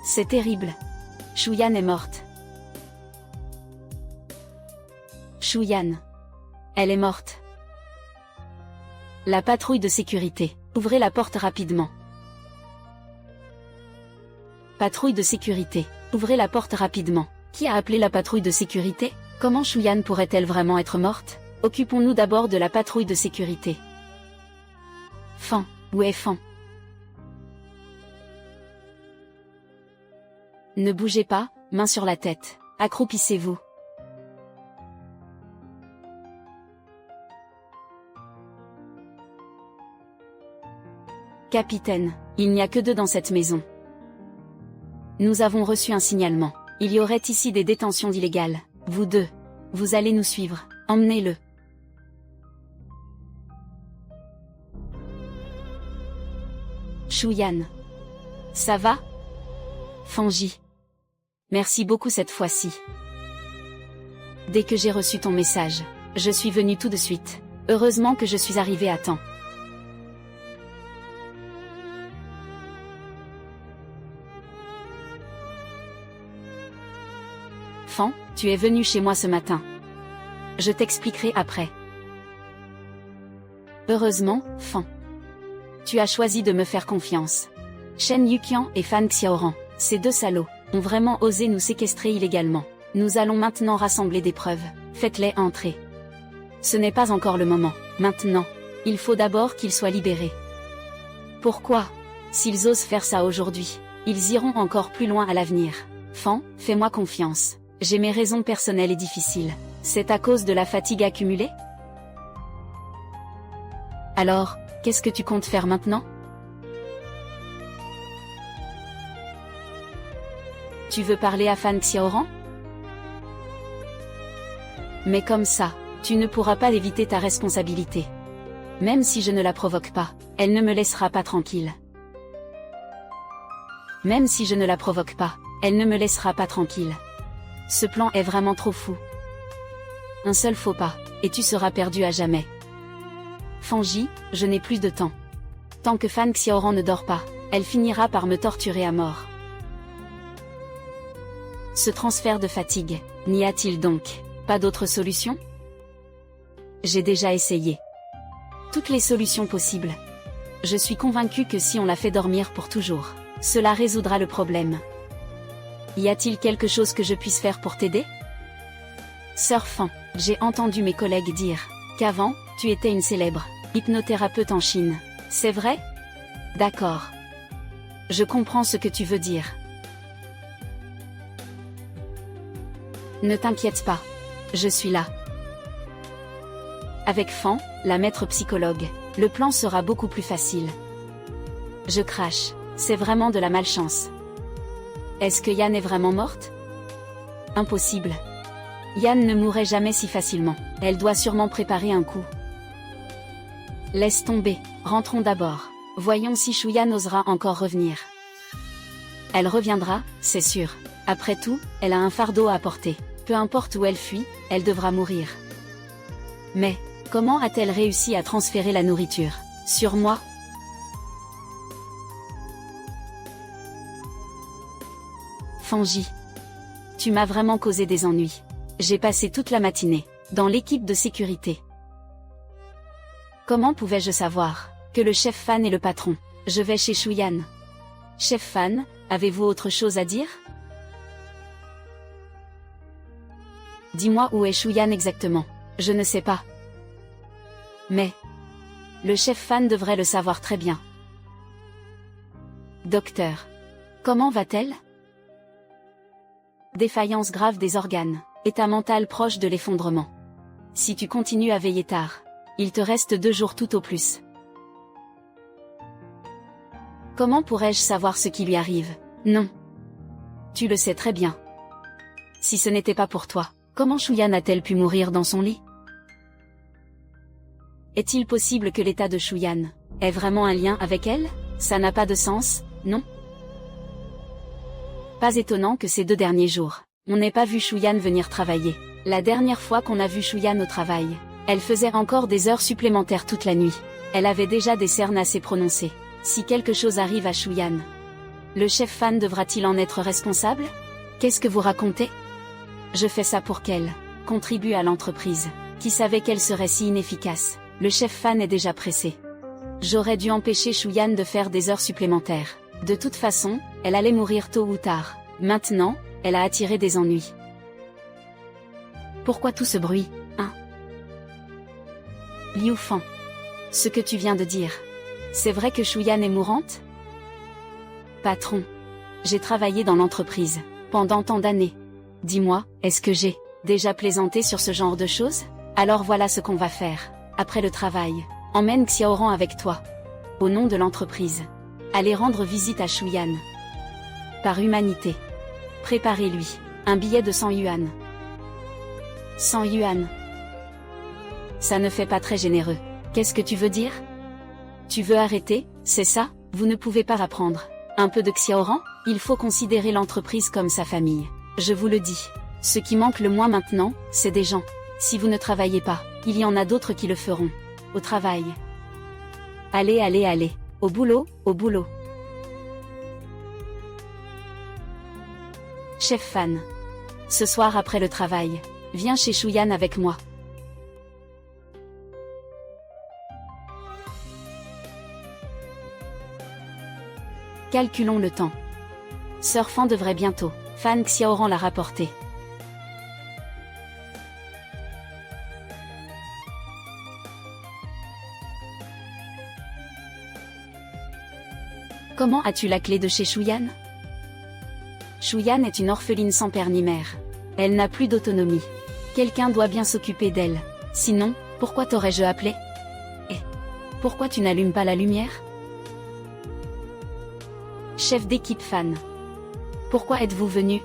C'est terrible. Shuyan est morte. Shuyan. Elle est morte. La patrouille de sécurité. Ouvrez la porte rapidement. Patrouille de sécurité. Ouvrez la porte rapidement. Qui a appelé la patrouille de sécurité? Comment Shuyan pourrait-elle vraiment être morte? Occupons-nous d'abord de la patrouille de sécurité. Fan. Où est Fan? Ne bougez pas, main sur la tête. Accroupissez-vous. Capitaine, il n'y a que 2 dans cette maison. Nous avons reçu un signalement. Il y aurait ici des détentions illégales. Vous 2. Vous allez nous suivre. Emmenez-le. Shuyan. Ça va? Fanji. Merci beaucoup cette fois-ci. Dès que j'ai reçu ton message, je suis venu tout de suite. Heureusement que je suis arrivé à temps. Fan, tu es venu chez moi ce matin. Je t'expliquerai après. Heureusement, Fan. Tu as choisi de me faire confiance. Shen Yuqian et Fan Xiaoran, ces 2 salauds, ont vraiment osé nous séquestrer illégalement. Nous allons maintenant rassembler des preuves. Faites-les entrer. Ce n'est pas encore le moment. Maintenant, il faut d'abord qu'ils soient libérés. Pourquoi? S'ils osent faire ça aujourd'hui, ils iront encore plus loin à l'avenir. Fan, fais-moi confiance. J'ai mes raisons personnelles et difficiles. C'est à cause de la fatigue accumulée? Alors, qu'est-ce que tu comptes faire maintenant? Tu veux parler à Fan Xiaoran? Mais comme ça, tu ne pourras pas éviter ta responsabilité. Même si je ne la provoque pas, elle ne me laissera pas tranquille. Même si je ne la provoque pas, elle ne me laissera pas tranquille. Ce plan est vraiment trop fou. Un seul faux pas, et tu seras perdu à jamais. Fanji, je n'ai plus de temps. Tant que Fan Xiaoran ne dort pas, elle finira par me torturer à mort. Ce transfert de fatigue, n'y a-t-il donc pas d'autre solution? J'ai déjà essayé toutes les solutions possibles. Je suis convaincu que si on la fait dormir pour toujours, cela résoudra le problème. Y a-t-il quelque chose que je puisse faire pour t'aider? Sœur Fan, j'ai entendu mes collègues dire qu'avant, tu étais une célèbre hypnothérapeute en Chine. C'est vrai? D'accord. Je comprends ce que tu veux dire. Ne t'inquiète pas. Je suis là. Avec Fan, la maître psychologue, le plan sera beaucoup plus facile. Je crache. C'est vraiment de la malchance. Est-ce que Yan est vraiment morte? Impossible. Yan ne mourrait jamais si facilement. Elle doit sûrement préparer un coup. Laisse tomber. Rentrons d'abord. Voyons si Shuyan osera encore revenir. Elle reviendra, c'est sûr. Après tout, elle a un fardeau à porter. Peu importe où elle fuit, elle devra mourir. Mais, comment a-t-elle réussi à transférer la nourriture sur moi? Fangy. Tu m'as vraiment causé des ennuis. J'ai passé toute la matinée dans l'équipe de sécurité. Comment pouvais-je savoir que le chef Fan est le patron? Je vais chez Shuyan. Chef Fan, avez-vous autre chose à dire? Dis-moi où est Shuyan exactement. Je ne sais pas. Mais le chef Fan devrait le savoir très bien. Docteur. Comment va-t-elle? Défaillance grave des organes. État mental proche de l'effondrement. Si tu continues à veiller tard, il te reste 2 jours tout au plus. Comment pourrais-je savoir ce qui lui arrive? Non. Tu le sais très bien. Si ce n'était pas pour toi, comment Shuyan a-t-elle pu mourir dans son lit? Est-il possible que l'état de Shuyan ait vraiment un lien avec elle? Ça n'a pas de sens, non? Pas étonnant que ces 2 derniers jours, on n'ait pas vu Shuyan venir travailler. La dernière fois qu'on a vu Shuyan au travail, elle faisait encore des heures supplémentaires toute la nuit. Elle avait déjà des cernes assez prononcées. Si quelque chose arrive à Shuyan, le chef Fan devra-t-il en être responsable? Qu'est-ce que vous racontez? Je fais ça pour qu'elle contribue à l'entreprise. Qui savait qu'elle serait si inefficace? Le chef Fan est déjà pressé. J'aurais dû empêcher Shuyan de faire des heures supplémentaires. De toute façon, elle allait mourir tôt ou tard. Maintenant, elle a attiré des ennuis. Pourquoi tout ce bruit, hein? Liu Fan. Ce que tu viens de dire. C'est vrai que Shuyan est mourante? Patron. J'ai travaillé dans l'entreprise pendant tant d'années. Dis-moi, est-ce que j'ai déjà plaisanté sur ce genre de choses? Alors voilà ce qu'on va faire. Après le travail, emmène Xiaoran avec toi. Au nom de l'entreprise. Allez rendre visite à Shuyan. Par humanité. Préparez-lui un billet de 100 yuan. 100 yuan. Ça ne fait pas très généreux. Qu'est-ce que tu veux dire? Tu veux arrêter, c'est ça? Vous ne pouvez pas apprendre un peu de Xiaoran? Il faut considérer l'entreprise comme sa famille. Je vous le dis. Ce qui manque le moins maintenant, c'est des gens. Si vous ne travaillez pas, il y en a d'autres qui le feront. Au travail. Allez, allez, allez. Au boulot, au boulot. Chef Fan. Ce soir après le travail, viens chez Shuyan avec moi. Calculons le temps. Sœur Fan devrait bientôt. Fan Xiaoran l'a rapporté. Comment as-tu la clé de chez Shuyan? Shuyan est une orpheline sans père ni mère. Elle n'a plus d'autonomie. Quelqu'un doit bien s'occuper d'elle. Sinon, pourquoi t'aurais-je appelé? Et pourquoi tu n'allumes pas la lumière? Chef d'équipe Fan. Pourquoi êtes-vous venu?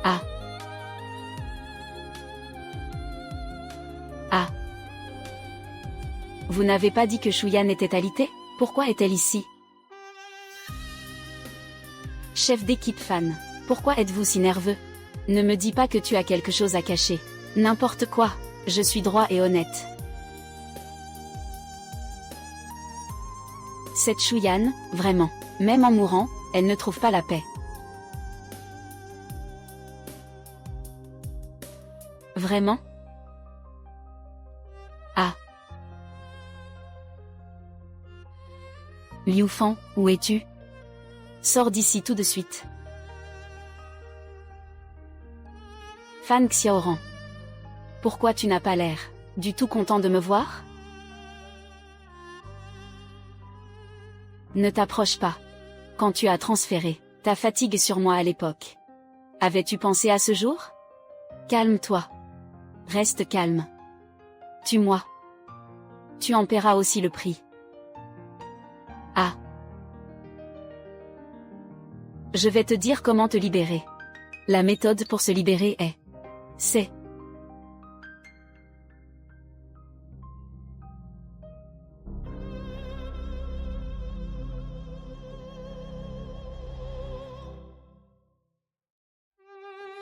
Ah. Ah. Vous n'avez pas dit que Shuyan était alité? Pourquoi est-elle ici? Chef d'équipe Fan. Pourquoi êtes-vous si nerveux? Ne me dis pas que tu as quelque chose à cacher. N'importe quoi. Je suis droit et honnête. Cette Shuyan, vraiment. Même en mourant, elle ne trouve pas la paix. Vraiment? Ah. Liu Fan, où es-tu? Sors d'ici tout de suite. Fan Xiaoran. Pourquoi tu n'as pas l'air du tout content de me voir? Ne t'approche pas. Quand tu as transféré ta fatigue sur moi à l'époque. Avais-tu pensé à ce jour? Calme-toi. Reste calme. Tue-moi. Tu en paieras aussi le prix. Ah. Je vais te dire comment te libérer. La méthode pour se libérer est... C'est...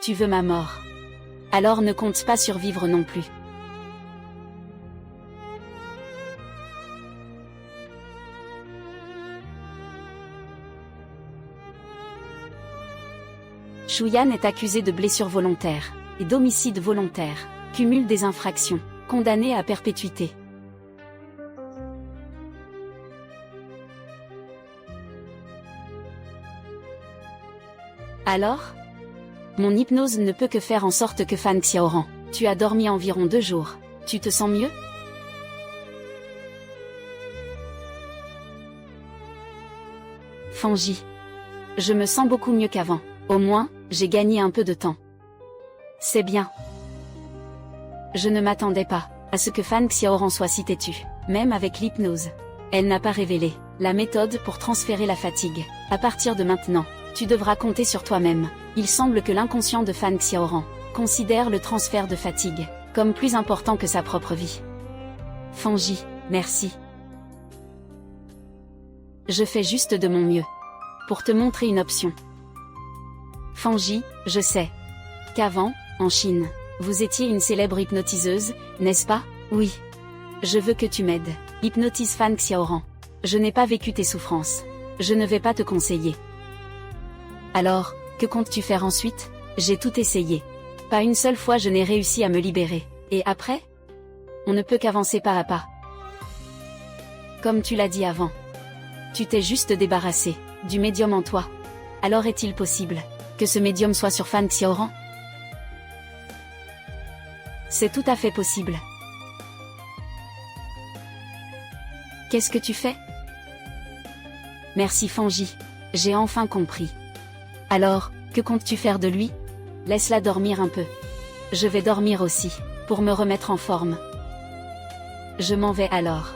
Tu veux ma mort. Alors ne compte pas survivre non plus. Shuyan est accusé de blessure volontaire et d'homicide volontaire, cumul des infractions, condamné à perpétuité. Alors? Mon hypnose ne peut que faire en sorte que Fan Xiaoran, tu as dormi environ 2 jours, tu te sens mieux? Fanji. Je me sens beaucoup mieux qu'avant, au moins, j'ai gagné un peu de temps. C'est bien. Je ne m'attendais pas à ce que Fan Xiaoran soit si têtue, même avec l'hypnose. Elle n'a pas révélé la méthode pour transférer la fatigue. À partir de maintenant, tu devras compter sur toi-même. Il semble que l'inconscient de Fan Xiaoran considère le transfert de fatigue comme plus important que sa propre vie. Fanji, merci. Je fais juste de mon mieux pour te montrer une option. Fanji, je sais qu'avant, en Chine, vous étiez une célèbre hypnotiseuse, n'est-ce pas? Oui. Je veux que tu m'aides. Hypnotise Fan Xiaoran. Je n'ai pas vécu tes souffrances. Je ne vais pas te conseiller. Alors, que comptes-tu faire ensuite? J'ai tout essayé. Pas une seule fois je n'ai réussi à me libérer. Et après? On ne peut qu'avancer pas à pas. Comme tu l'as dit avant. Tu t'es juste débarrassé du médium en toi. Alors est-il possible que ce médium soit sur Fan Xiaoran? C'est tout à fait possible. Qu'est-ce que tu fais? Merci Fanji. J'ai enfin compris. Alors, que comptes-tu faire de lui? Laisse-la dormir un peu. Je vais dormir aussi, pour me remettre en forme. Je m'en vais alors.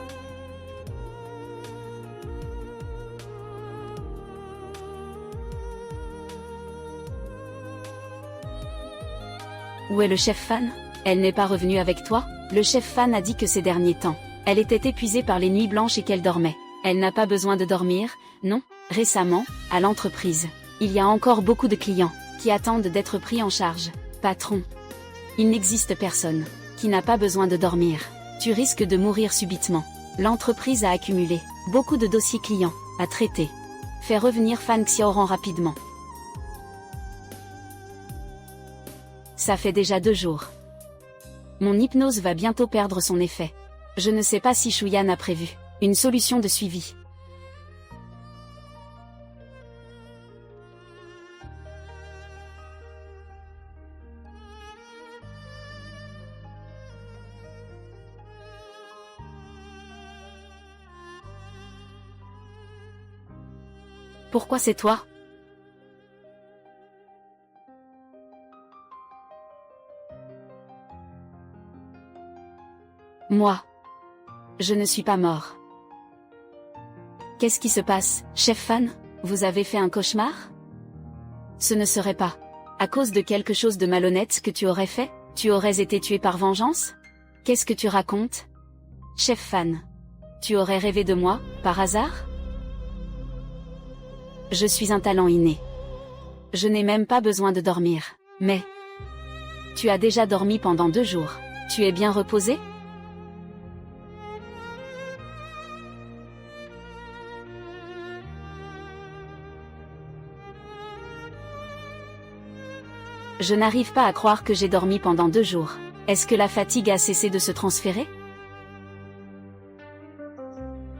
Où est le chef Fan? Elle n'est pas revenue avec toi? Le chef Fan a dit que ces derniers temps, elle était épuisée par les nuits blanches et qu'elle dormait. Elle n'a pas besoin de dormir, non? Récemment, à l'entreprise, il y a encore beaucoup de clients qui attendent d'être pris en charge. Patron, il n'existe personne qui n'a pas besoin de dormir. Tu risques de mourir subitement. L'entreprise a accumulé beaucoup de dossiers clients à traiter. Fais revenir Fan Xiaoran rapidement. Ça fait déjà 2 jours. Mon hypnose va bientôt perdre son effet. Je ne sais pas si Shuyan a prévu une solution de suivi. Pourquoi c'est toi? Moi. Je ne suis pas mort. Qu'est-ce qui se passe, chef Fan? Vous avez fait un cauchemar? Ce ne serait pas à cause de quelque chose de malhonnête que tu aurais fait? Tu aurais été tué par vengeance? Qu'est-ce que tu racontes? Chef Fan. Tu aurais rêvé de moi, par hasard? Je suis un talent inné. Je n'ai même pas besoin de dormir. Mais tu as déjà dormi pendant 2 jours. Tu es bien reposé? Je n'arrive pas à croire que j'ai dormi pendant 2 jours. Est-ce que la fatigue a cessé de se transférer?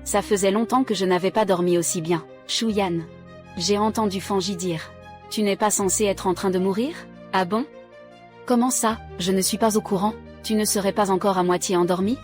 Ça faisait longtemps que je n'avais pas dormi aussi bien. Shuyan. J'ai entendu Fanji dire. Tu n'es pas censé être en train de mourir? Ah bon? Comment ça? Je ne suis pas au courant. Tu ne serais pas encore à moitié endormi?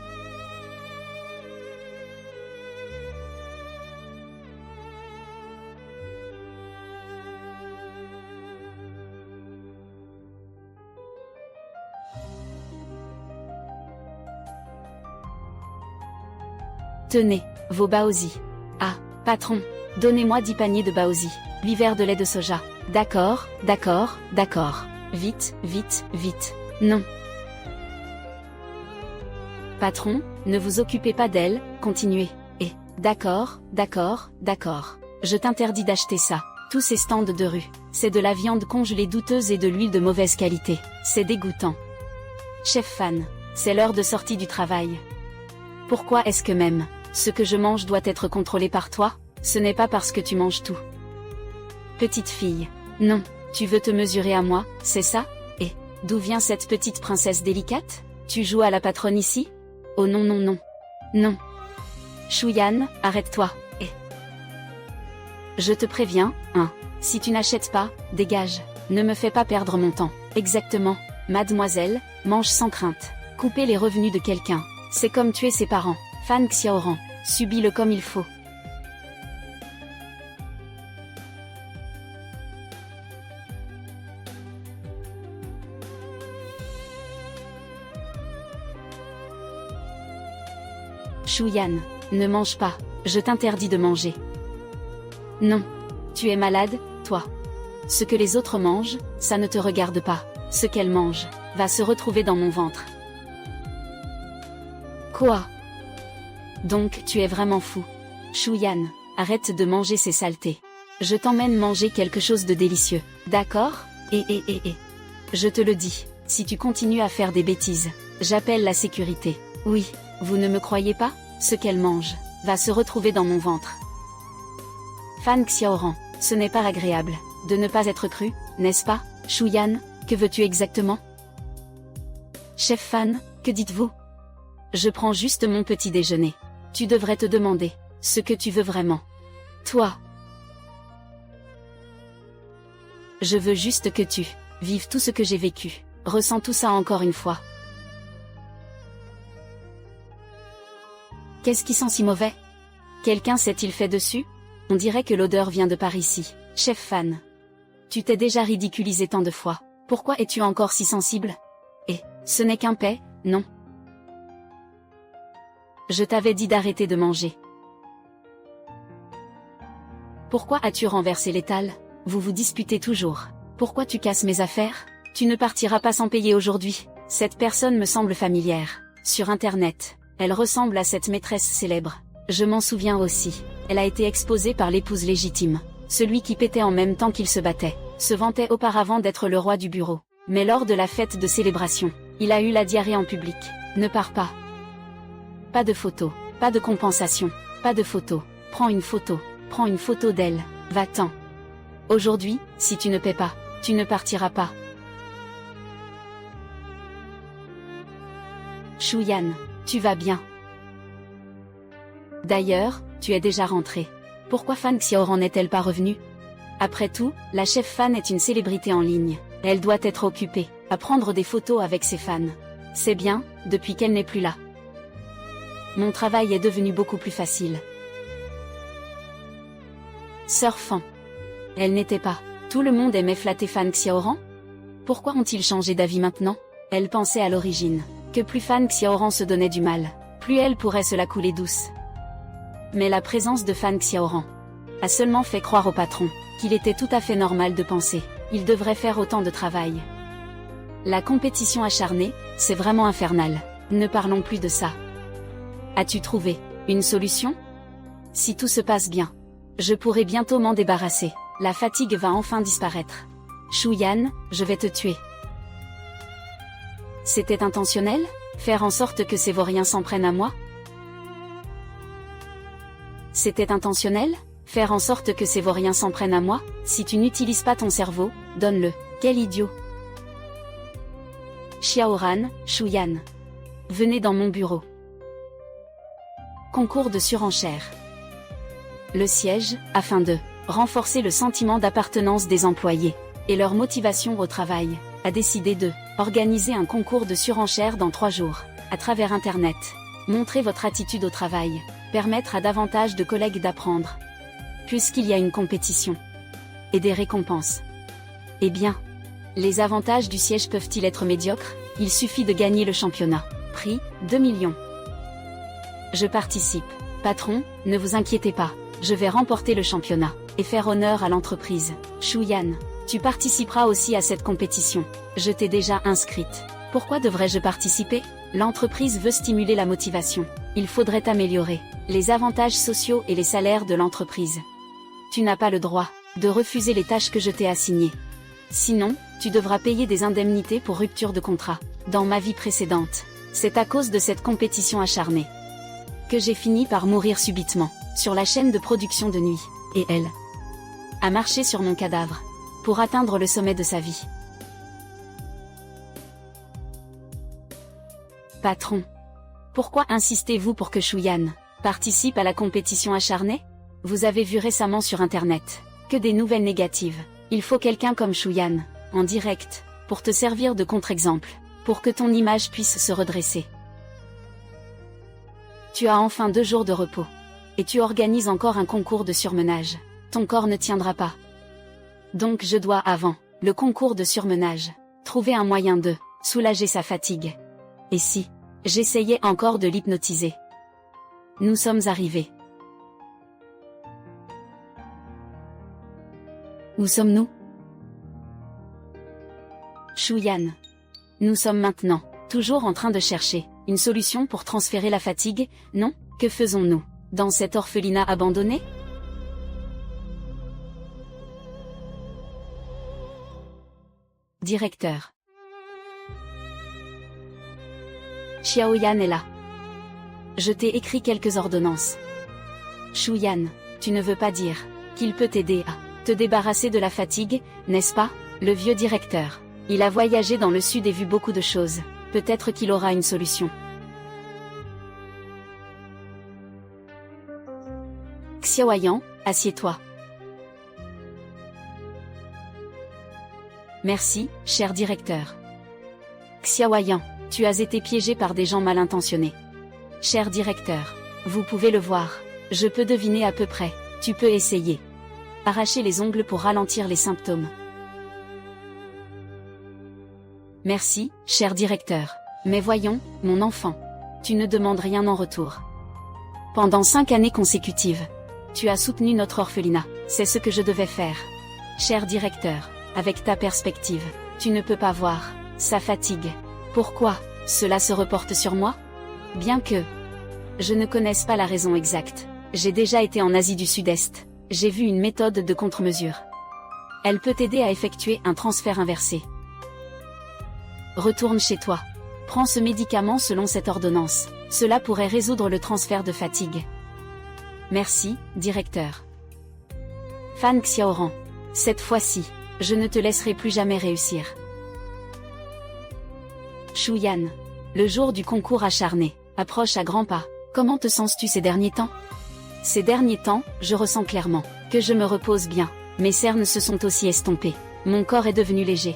Tenez, vos baozi. Ah, patron, donnez-moi 10 paniers de baozi, 8 verres de lait de soja. D'accord, d'accord, d'accord. Vite, vite, vite. Non. Patron, ne vous occupez pas d'elle, continuez. Et, d'accord, d'accord, d'accord. Je t'interdis d'acheter ça. Tous ces stands de rue, c'est de la viande congelée douteuse et de l'huile de mauvaise qualité. C'est dégoûtant. Chef Fan, c'est l'heure de sortie du travail. Pourquoi est-ce que même ce que je mange doit être contrôlé par toi? Ce n'est pas parce que tu manges tout. Petite fille, non, tu veux te mesurer à moi, c'est ça? Et d'où vient cette petite princesse délicate? Tu joues à la patronne ici? Oh non non non. Non. Shuyan, arrête-toi, et... Je te préviens, hein. Si tu n'achètes pas, dégage. Ne me fais pas perdre mon temps. Exactement, mademoiselle, mange sans crainte. Couper les revenus de quelqu'un, c'est comme tuer ses parents. Fan Xiaoran, subis-le comme il faut. Shuyan, ne mange pas, je t'interdis de manger. Non. Tu es malade, toi. Ce que les autres mangent, ça ne te regarde pas. Ce qu'elles mangent, va se retrouver dans mon ventre. Quoi? Donc tu es vraiment fou. Shuyan, arrête de manger ces saletés. Je t'emmène manger quelque chose de délicieux, d'accord? Et. Je te le dis, si tu continues à faire des bêtises, j'appelle la sécurité. Oui, vous ne me croyez pas? Ce qu'elle mange, va se retrouver dans mon ventre. Fan Xiaoran, ce n'est pas agréable, de ne pas être cru, n'est-ce pas? Shuyan, que veux-tu exactement? Chef Fan, que dites-vous? Je prends juste mon petit déjeuner. Tu devrais te demander ce que tu veux vraiment. Toi. Je veux juste que tu vives tout ce que j'ai vécu. Ressens tout ça encore une fois. Qu'est-ce qui sent si mauvais? Quelqu'un s'est-il fait dessus? On dirait que l'odeur vient de par ici. Chef Fan. Tu t'es déjà ridiculisé tant de fois. Pourquoi es-tu encore si sensible? Et, ce n'est qu'un paix, non? Je t'avais dit d'arrêter de manger. Pourquoi as-tu renversé l'étal? Vous vous disputez toujours. Pourquoi tu casses mes affaires? Tu ne partiras pas sans payer aujourd'hui. Cette personne me semble familière. Sur Internet, elle ressemble à cette maîtresse célèbre. Je m'en souviens aussi. Elle a été exposée par l'épouse légitime. Celui qui pétait en même temps qu'il se battait, se vantait auparavant d'être le roi du bureau. Mais lors de la fête de célébration, il a eu la diarrhée en public. Ne pars pas. Pas de photo, pas de compensation, pas de photo. Prends une photo d'elle, va-t'en. Aujourd'hui, si tu ne paies pas, tu ne partiras pas. Shuyan, tu vas bien. D'ailleurs, tu es déjà rentrée. Pourquoi Fan Xiaoran n'est-elle pas revenue? Après tout, la chef Fan est une célébrité en ligne. Elle doit être occupée à prendre des photos avec ses fans. C'est bien, depuis qu'elle n'est plus là. Mon travail est devenu beaucoup plus facile. Sœur Fan. Elle n'était pas. Tout le monde aimait flatter Fan Xiaoran? Pourquoi ont-ils changé d'avis maintenant? Elle pensait à l'origine que plus Fan Xiaoran se donnait du mal, plus elle pourrait se la couler douce. Mais la présence de Fan Xiaoran a seulement fait croire au patron qu'il était tout à fait normal de penser il devrait faire autant de travail. La compétition acharnée, c'est vraiment infernal. Ne parlons plus de ça. As-tu trouvé une solution? Si tout se passe bien, je pourrai bientôt m'en débarrasser. La fatigue va enfin disparaître. Shuyan, je vais te tuer. C'était intentionnel? Faire en sorte que ces vauriens s'en prennent à moi? C'était intentionnel? Faire en sorte que ces vauriens s'en prennent à moi? Si tu n'utilises pas ton cerveau, donne-le. Quel idiot! Xiaoran, Shuyan. Venez dans mon bureau. Concours de surenchère. Le siège, afin de renforcer le sentiment d'appartenance des employés et leur motivation au travail, a décidé de organiser un concours de surenchère dans 3 jours, à travers Internet. Montrez votre attitude au travail, permettre à davantage de collègues d'apprendre. Puisqu'il y a une compétition et des récompenses. Eh bien, les avantages du siège peuvent-ils être médiocres? Il suffit de gagner le championnat. Prix, 2 millions. Je participe. Patron, ne vous inquiétez pas, je vais remporter le championnat et faire honneur à l'entreprise. Shuyan, tu participeras aussi à cette compétition. Je t'ai déjà inscrite. Pourquoi devrais-je participer? L'entreprise veut stimuler la motivation. Il faudrait améliorer les avantages sociaux et les salaires de l'entreprise. Tu n'as pas le droit de refuser les tâches que je t'ai assignées. Sinon, tu devras payer des indemnités pour rupture de contrat. Dans ma vie précédente, c'est à cause de cette compétition acharnée que j'ai fini par mourir subitement, sur la chaîne de production de nuit, et elle a marché sur mon cadavre, pour atteindre le sommet de sa vie. Patron. Pourquoi insistez-vous pour que Shuyan participe à la compétition acharnée? Vous avez vu récemment sur internet que des nouvelles négatives. Il faut quelqu'un comme Shuyan, en direct, pour te servir de contre-exemple, pour que ton image puisse se redresser. Tu as enfin 2 jours de repos. Et tu organises encore un concours de surmenage. Ton corps ne tiendra pas. Donc je dois avant le concours de surmenage trouver un moyen de soulager sa fatigue. Et si j'essayais encore de l'hypnotiser? Nous sommes arrivés. Où sommes-nous? Shuyan. Nous sommes maintenant toujours en train de chercher une solution pour transférer la fatigue, non? Que faisons-nous dans cet orphelinat abandonné? Directeur. Xiaoyan est là. Je t'ai écrit quelques ordonnances. Shuyan, tu ne veux pas dire qu'il peut t'aider à te débarrasser de la fatigue, n'est-ce pas? Le vieux directeur. Il a voyagé dans le sud et vu beaucoup de choses. Peut-être qu'il aura une solution. Xiaoyan, assieds-toi. Merci, cher directeur. Xiaoyan, tu as été piégé par des gens mal intentionnés. Cher directeur, vous pouvez le voir. Je peux deviner à peu près. Tu peux essayer. Arracher les ongles pour ralentir les symptômes. Merci, cher directeur. Mais voyons, mon enfant. Tu ne demandes rien en retour. Pendant 5 années consécutives, tu as soutenu notre orphelinat. C'est ce que je devais faire. Cher directeur, avec ta perspective, tu ne peux pas voir sa fatigue. Pourquoi cela se reporte sur moi? Bien que je ne connaisse pas la raison exacte, j'ai déjà été en Asie du Sud-Est. J'ai vu une méthode de contre-mesure. Elle peut t'aider à effectuer un transfert inversé. Retourne chez toi. Prends ce médicament selon cette ordonnance. Cela pourrait résoudre le transfert de fatigue. Merci, directeur. Fan Xiaoran. Cette fois-ci, je ne te laisserai plus jamais réussir. Shuyan. Le jour du concours acharné approche à grands pas. Comment te sens-tu ces derniers temps? Ces derniers temps, je ressens clairement que je me repose bien. Mes cernes se sont aussi estompées. Mon corps est devenu léger.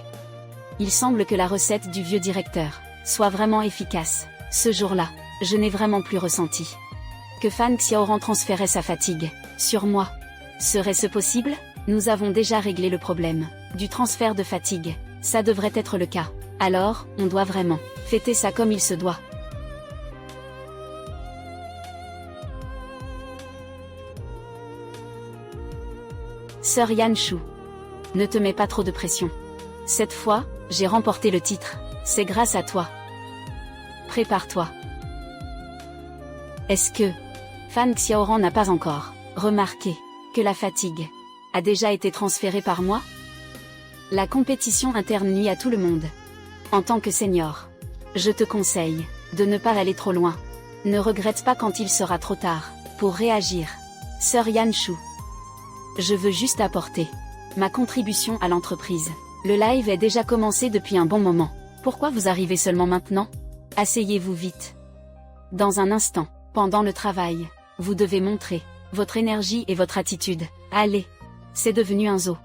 Il semble que la recette du vieux directeur soit vraiment efficace. Ce jour-là, je n'ai vraiment plus ressenti que Fan Xiaoran transférait sa fatigue sur moi. Serait-ce possible? Nous avons déjà réglé le problème du transfert de fatigue. Ça devrait être le cas. Alors, on doit vraiment fêter ça comme il se doit. Sœur Yan Shu. Ne te mets pas trop de pression. Cette fois, j'ai remporté le titre. C'est grâce à toi. Prépare-toi. Est-ce que Fan Xiaoran n'a pas encore remarqué que la fatigue a déjà été transférée par moi? La compétition interne nuit à tout le monde. En tant que senior, je te conseille de ne pas aller trop loin. Ne regrette pas quand il sera trop tard pour réagir. Sœur Yan Shu. Je veux juste apporter ma contribution à l'entreprise. Le live est déjà commencé depuis un bon moment. Pourquoi vous arrivez seulement maintenant? Asseyez-vous vite. Dans un instant, pendant le travail, vous devez montrer votre énergie et votre attitude. Allez. C'est devenu un zoo.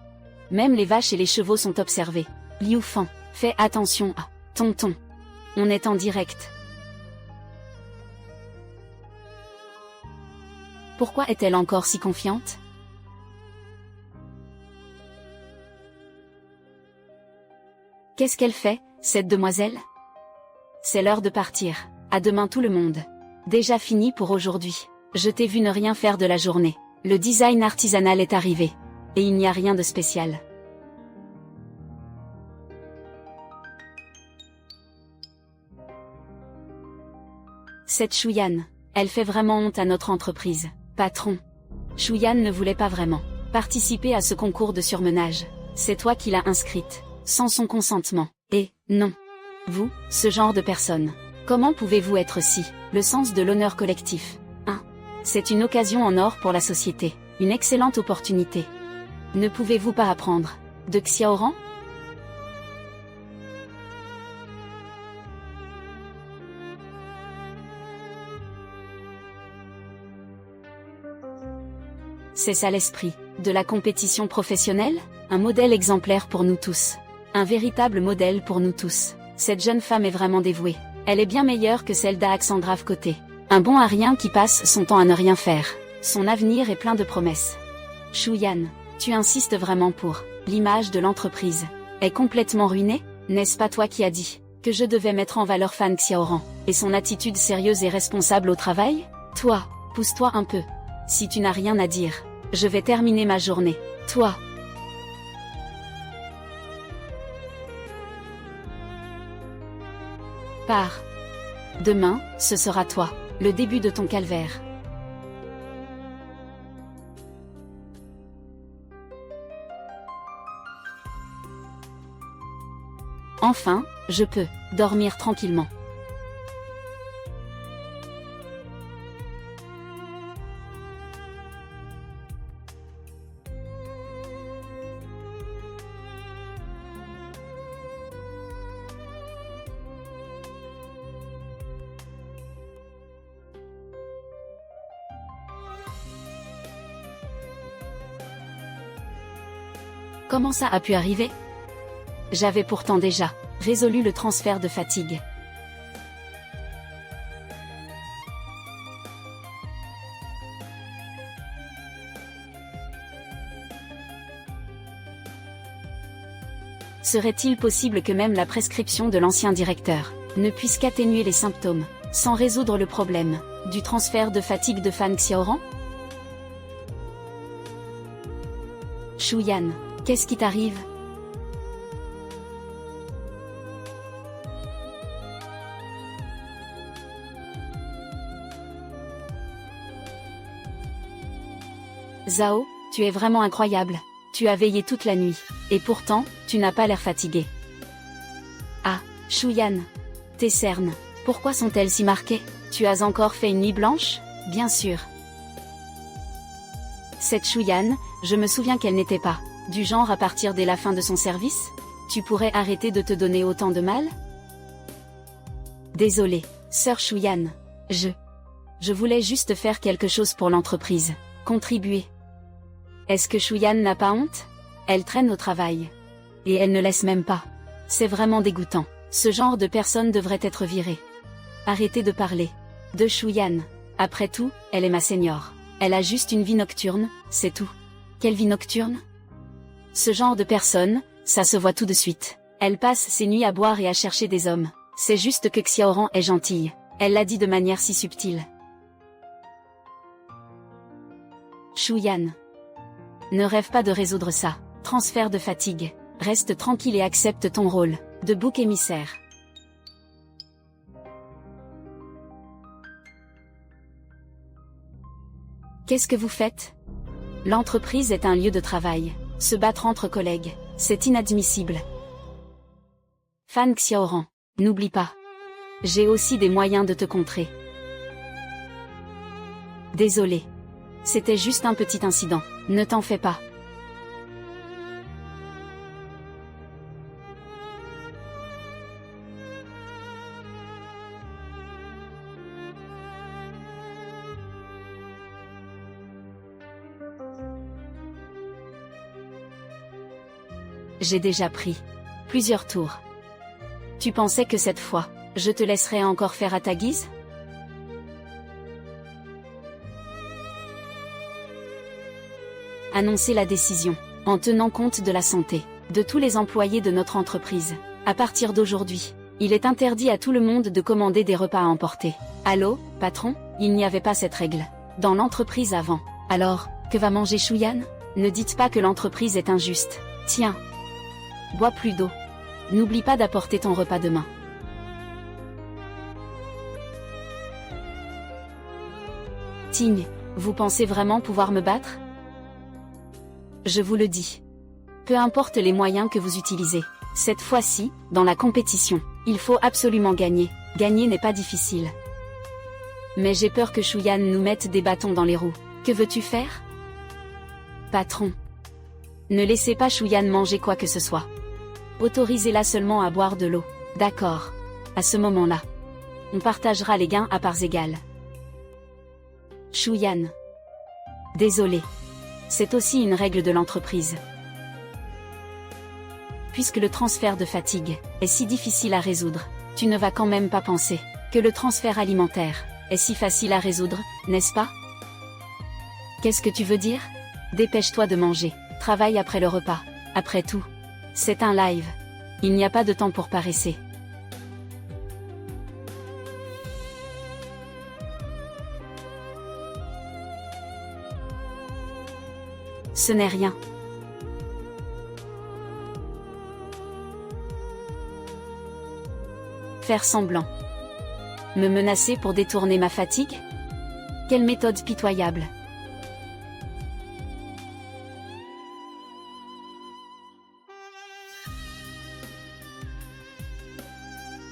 Même les vaches et les chevaux sont observés. Liu Fan, fais attention à tonton. On est en direct. Pourquoi est-elle encore si confiante? Qu'est-ce qu'elle fait, cette demoiselle? C'est l'heure de partir. À demain tout le monde. Déjà fini pour aujourd'hui. Je t'ai vu ne rien faire de la journée. Le design artisanal est arrivé. Et il n'y a rien de spécial. Cette Shuyan, elle fait vraiment honte à notre entreprise. Patron. Shuyan ne voulait pas vraiment Participer à ce concours de surmenage. C'est toi qui l'as inscrite, sans son consentement. Et, non. Vous, ce genre de personne. Comment pouvez-vous être si, le sens de l'honneur collectif. C'est une occasion en or pour la société, une excellente opportunité. Ne pouvez-vous pas apprendre de Xiaoran? C'est ça l'esprit de la compétition professionnelle, un modèle exemplaire pour nous tous. Un véritable modèle pour nous tous. Cette jeune femme est vraiment dévouée. Elle est bien meilleure que celle d'Alexandra côté. Un bon à rien qui passe son temps à ne rien faire. Son avenir est plein de promesses. Shuyan, tu insistes vraiment pour l'image de l'entreprise est complètement ruinée? N'est-ce pas toi qui as dit que je devais mettre en valeur Fan Xiaoran et son attitude sérieuse et responsable au travail? Toi, pousse-toi un peu. Si tu n'as rien à dire, je vais terminer ma journée. Toi. Pars. Demain, ce sera toi. Le début de ton calvaire. Enfin, je peux dormir tranquillement. Comment ça a pu arriver? J'avais pourtant déjà résolu le transfert de fatigue. Serait-il possible que même la prescription de l'ancien directeur ne puisse qu'atténuer les symptômes, sans résoudre le problème du transfert de fatigue de Fan Xiaoran? Shuyan, qu'est-ce qui t'arrive? Zhao, tu es vraiment incroyable. Tu as veillé toute la nuit. Et pourtant, tu n'as pas l'air fatigué. Ah, Shuyan. Tes cernes, pourquoi sont-elles si marquées? Tu as encore fait une nuit blanche? Bien sûr. Cette Shuyan, je me souviens qu'elle n'était pas du genre à partir dès la fin de son service? Tu pourrais arrêter de te donner autant de mal? Désolée, sœur Shuyan. Je voulais juste faire quelque chose pour l'entreprise. Contribuer. Est-ce que Shuyan n'a pas honte? Elle traîne au travail. Et elle ne laisse même pas. C'est vraiment dégoûtant. Ce genre de personne devrait être virée. Arrêtez de parler de Shuyan. Après tout, elle est ma senior. Elle a juste une vie nocturne, c'est tout. Quelle vie nocturne? Ce genre de personne, ça se voit tout de suite. Elle passe ses nuits à boire et à chercher des hommes. C'est juste que Xiaoran est gentille. Elle l'a dit de manière si subtile. Shuyan. Ne rêve pas de résoudre ça. Transfert de fatigue. Reste tranquille et accepte ton rôle de bouc émissaire. Qu'est-ce que vous faites? L'entreprise est un lieu de travail. Se battre entre collègues, c'est inadmissible. Fan Xiaoran, n'oublie pas. J'ai aussi des moyens de te contrer. Désolé. C'était juste un petit incident, ne t'en fais pas. J'ai déjà pris plusieurs tours. Tu pensais que cette fois, je te laisserais encore faire à ta guise? Annoncer la décision, en tenant compte de la santé de tous les employés de notre entreprise. À partir d'aujourd'hui, il est interdit à tout le monde de commander des repas à emporter. Allô, patron? Il n'y avait pas cette règle dans l'entreprise avant. Alors, que va manger Shuyan? Ne dites pas que l'entreprise est injuste. Tiens. Bois plus d'eau. N'oublie pas d'apporter ton repas demain. Ting, vous pensez vraiment pouvoir me battre? Je vous le dis. Peu importe les moyens que vous utilisez. Cette fois-ci, dans la compétition, il faut absolument gagner. Gagner n'est pas difficile. Mais j'ai peur que Shuyan nous mette des bâtons dans les roues. Que veux-tu faire? Patron. Ne laissez pas Shuyan manger quoi que ce soit. Autorisez-la seulement à boire de l'eau. D'accord. À ce moment-là, on partagera les gains à parts égales. Shuyan. Désolé. C'est aussi une règle de l'entreprise. Puisque le transfert de fatigue est si difficile à résoudre, tu ne vas quand même pas penser que le transfert alimentaire est si facile à résoudre, n'est-ce pas? Qu'est-ce que tu veux dire? Dépêche-toi de manger, travaille après le repas. Après tout, c'est un live. Il n'y a pas de temps pour paresser. Ce n'est rien. Faire semblant. Me menacer pour détourner ma fatigue? Quelle méthode pitoyable.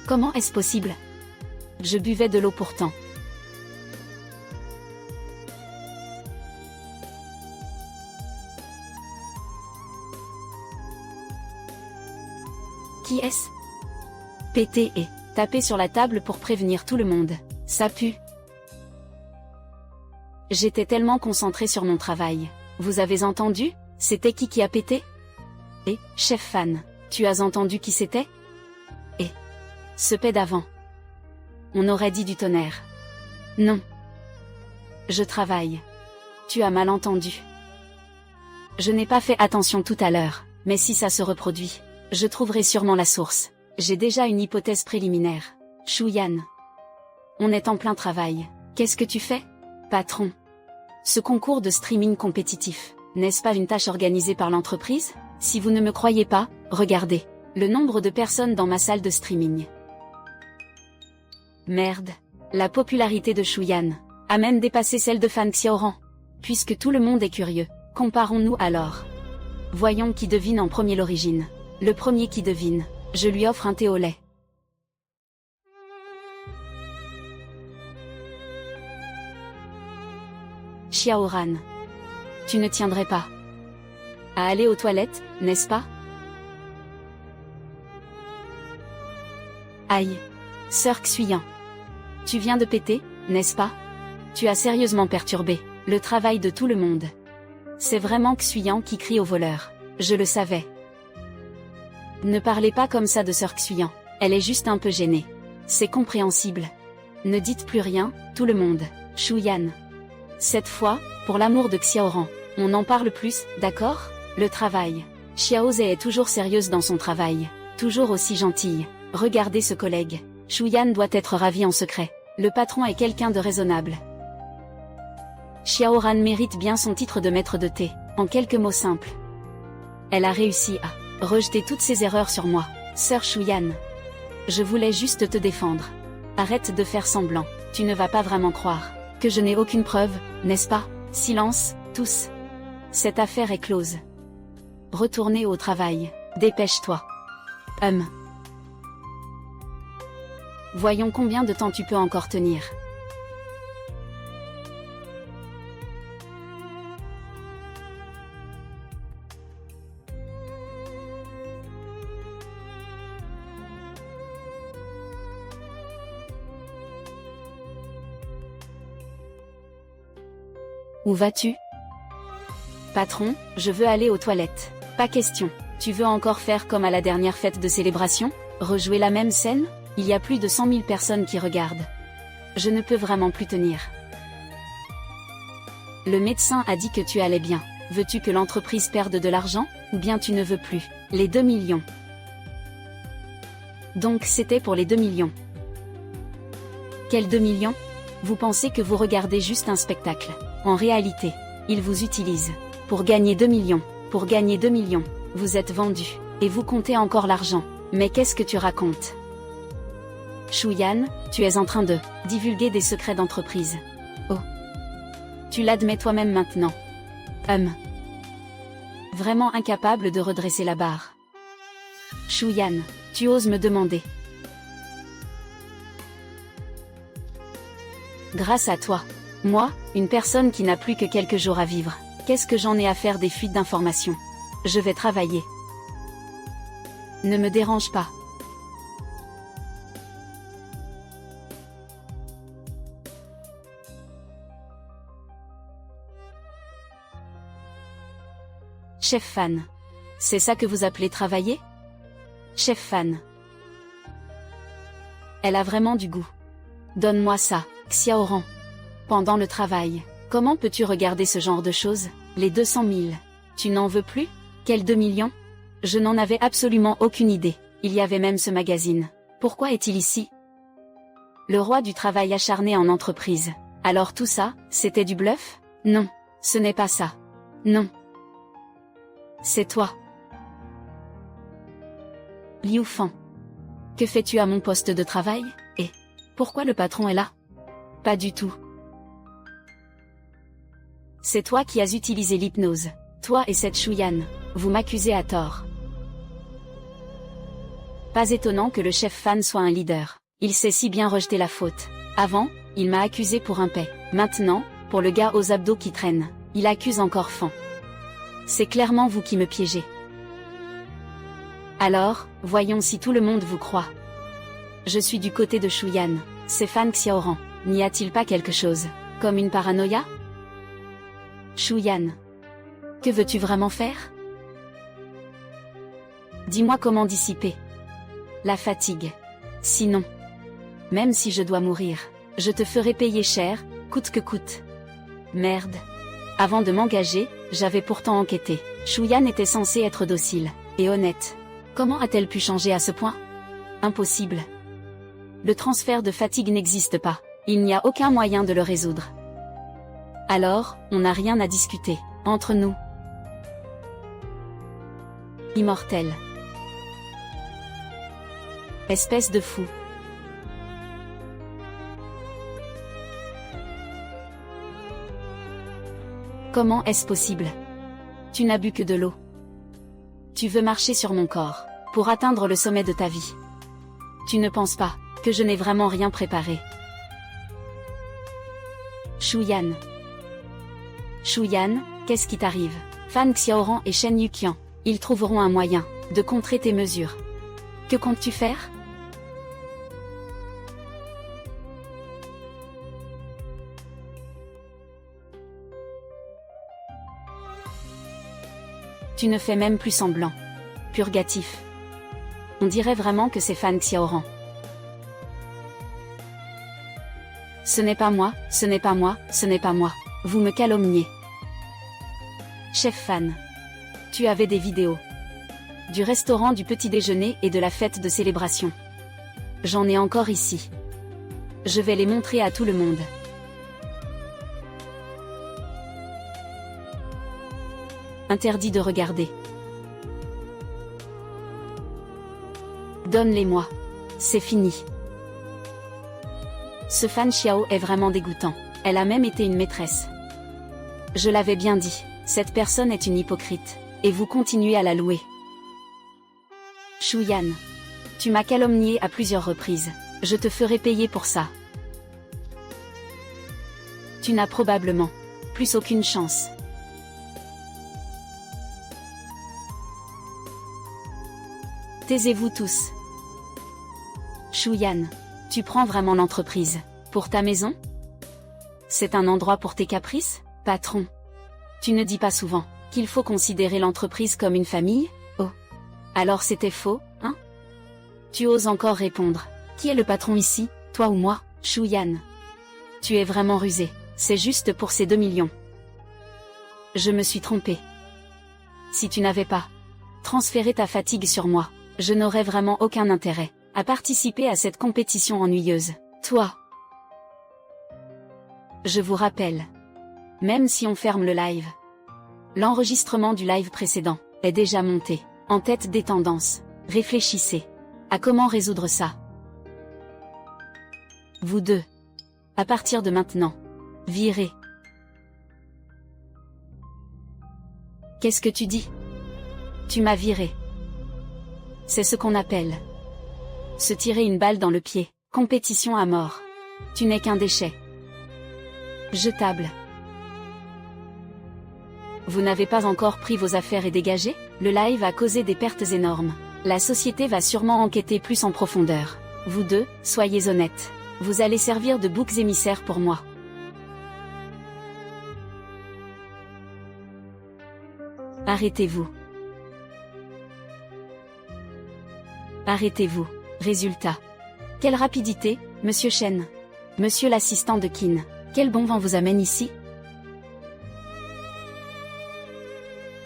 Comment est-ce possible? Je buvais de l'eau pourtant. Qui est-ce? Péter et taper sur la table pour prévenir tout le monde. Ça pue. J'étais tellement concentrée sur mon travail. Vous avez entendu? C'était qui a pété? Et, chef fan, tu as entendu qui c'était? Et ce pet d'avant. On aurait dit du tonnerre. Non. Je travaille. Tu as mal entendu. Je n'ai pas fait attention tout à l'heure, mais si ça se reproduit, je trouverai sûrement la source. J'ai déjà une hypothèse préliminaire. Shuyan. On est en plein travail. Qu'est-ce que tu fais? Patron. Ce concours de streaming compétitif, n'est-ce pas une tâche organisée par l'entreprise? Si vous ne me croyez pas, regardez le nombre de personnes dans ma salle de streaming. Merde. La popularité de Shuyan a même dépassé celle de Fan Xiaoran. Puisque tout le monde est curieux, comparons-nous alors. Voyons qui devine en premier l'origine. Le premier qui devine, je lui offre un thé au lait. Xiaoran. Tu ne tiendrais pas à aller aux toilettes, n'est-ce pas? Aïe. Sœur Xuyan. Tu viens de péter, n'est-ce pas? Tu as sérieusement perturbé le travail de tout le monde. C'est vraiment Xuyan qui crie au voleur. Je le savais. Ne parlez pas comme ça de sœur Xuyan. Elle est juste un peu gênée. C'est compréhensible. Ne dites plus rien, tout le monde. Shuyan. Cette fois, pour l'amour de Xiaoran, on n'en parle plus, d'accord? Le travail. Xiaoze est toujours sérieuse dans son travail. Toujours aussi gentille. Regardez ce collègue. Shuyan doit être ravi en secret. Le patron est quelqu'un de raisonnable. Xiaoran mérite bien son titre de maître de thé. En quelques mots simples. Elle a réussi à rejeter toutes ses erreurs sur moi. Sœur Shuyan. Je voulais juste te défendre. Arrête de faire semblant. Tu ne vas pas vraiment croire que je n'ai aucune preuve, n'est-ce pas? Silence, tous. Cette affaire est close. Retournez au travail. Dépêche-toi. Voyons combien de temps tu peux encore tenir. Où vas-tu? Patron, je veux aller aux toilettes. Pas question. Tu veux encore faire comme à la dernière fête de célébration? Rejouer la même scène? Il y a plus de 100 000 personnes qui regardent. Je ne peux vraiment plus tenir. Le médecin a dit que tu allais bien. Veux-tu que l'entreprise perde de l'argent, ou bien tu ne veux plus? Les 2 millions. Donc c'était pour les 2 millions. Quels 2 millions? Vous pensez que vous regardez juste un spectacle. En réalité, ils vous utilisent. Pour gagner 2 millions. Pour gagner 2 millions, vous êtes vendu. Et vous comptez encore l'argent. Mais qu'est-ce que tu racontes? Shuyan, tu es en train de divulguer des secrets d'entreprise. Oh. Tu l'admets toi-même maintenant. Vraiment incapable de redresser la barre. Shuyan, tu oses me demander. Grâce à toi. Moi, une personne qui n'a plus que quelques jours à vivre. Qu'est-ce que j'en ai à faire des fuites d'informations? Je vais travailler. Ne me dérange pas. Chef Fan. C'est ça que vous appelez travailler? Chef Fan. Elle a vraiment du goût. Donne-moi ça, Xiaoran. Pendant le travail, comment peux-tu regarder ce genre de choses? Les 200 000. Tu n'en veux plus? Quels 2 millions? Je n'en avais absolument aucune idée. Il y avait même ce magazine. Pourquoi est-il ici? Le roi du travail acharné en entreprise. Alors tout ça, c'était du bluff? Non, ce n'est pas ça. Non. C'est toi. Liu Fan. Que fais-tu à mon poste de travail? Et pourquoi le patron est là? Pas du tout. C'est toi qui as utilisé l'hypnose. Toi et cette Shuyan. Vous m'accusez à tort. Pas étonnant que le chef Fan soit un leader. Il sait si bien rejeter la faute. Avant, il m'a accusé pour un paix. Maintenant, pour le gars aux abdos qui traîne, il accuse encore Fan. C'est clairement vous qui me piégez. Alors, voyons si tout le monde vous croit. Je suis du côté de Shuyan. C'est Fan Xiaoran. N'y a-t-il pas quelque chose, comme une paranoïa? Shuyan. Que veux-tu vraiment faire? Dis-moi comment dissiper la fatigue. Sinon, même si je dois mourir, je te ferai payer cher, coûte que coûte. Merde. Avant de m'engager, j'avais pourtant enquêté. Shuyan était censée être docile et honnête. Comment a-t-elle pu changer à ce point? Impossible. Le transfert de fatigue n'existe pas. Il n'y a aucun moyen de le résoudre. Alors, on n'a rien à discuter entre nous. Immortel. Espèce de fou. Comment est-ce possible? Tu n'as bu que de l'eau. Tu veux marcher sur mon corps, pour atteindre le sommet de ta vie. Tu ne penses pas que je n'ai vraiment rien préparé? Shuyan. Shuyan, qu'est-ce qui t'arrive? Fan Xiaoran et Shen Yuqian, ils trouveront un moyen de contrer tes mesures. Que comptes-tu faire? Tu ne fais même plus semblant. Purgatif. On dirait vraiment que c'est Fan Xiaoran. Ce n'est pas moi, ce n'est pas moi, ce n'est pas moi. Vous me calomniez. Chef Fan. Tu avais des vidéos. Du restaurant du petit déjeuner et de la fête de célébration. J'en ai encore ici. Je vais les montrer à tout le monde. Interdit de regarder. Donne-les-moi. C'est fini. Ce Fan Xiao est vraiment dégoûtant. Elle a même été une maîtresse. Je l'avais bien dit, cette personne est une hypocrite. Et vous continuez à la louer. Shuyan. Tu m'as calomnié à plusieurs reprises. Je te ferai payer pour ça. Tu n'as probablement plus aucune chance. Taisez-vous tous. Shuyan. Tu prends vraiment l'entreprise pour ta maison? C'est un endroit pour tes caprices, patron? Tu ne dis pas souvent qu'il faut considérer l'entreprise comme une famille? Oh. Alors c'était faux, hein? Tu oses encore répondre. Qui est le patron ici, toi ou moi, Shuyan? Tu es vraiment rusé. C'est juste pour ces 2 millions. Je me suis trompé. Si tu n'avais pas transféré ta fatigue sur moi, je n'aurais vraiment aucun intérêt à participer à cette compétition ennuyeuse. Toi. Je vous rappelle. Même si on ferme le live. L'enregistrement du live précédent est déjà monté en tête des tendances. Réfléchissez à comment résoudre ça. Vous deux. À partir de maintenant. Virez. Qu'est-ce que tu dis? Tu m'as viré. C'est ce qu'on appelle se tirer une balle dans le pied. Compétition à mort. Tu n'es qu'un déchet. Jetable. Vous n'avez pas encore pris vos affaires et dégagé? Le live a causé des pertes énormes. La société va sûrement enquêter plus en profondeur. Vous deux, soyez honnêtes. Vous allez servir de boucs émissaires pour moi. Arrêtez-vous. Arrêtez-vous. Résultat. Quelle rapidité, Monsieur Chen. Monsieur l'assistant de Qin. Quel bon vent vous amène ici?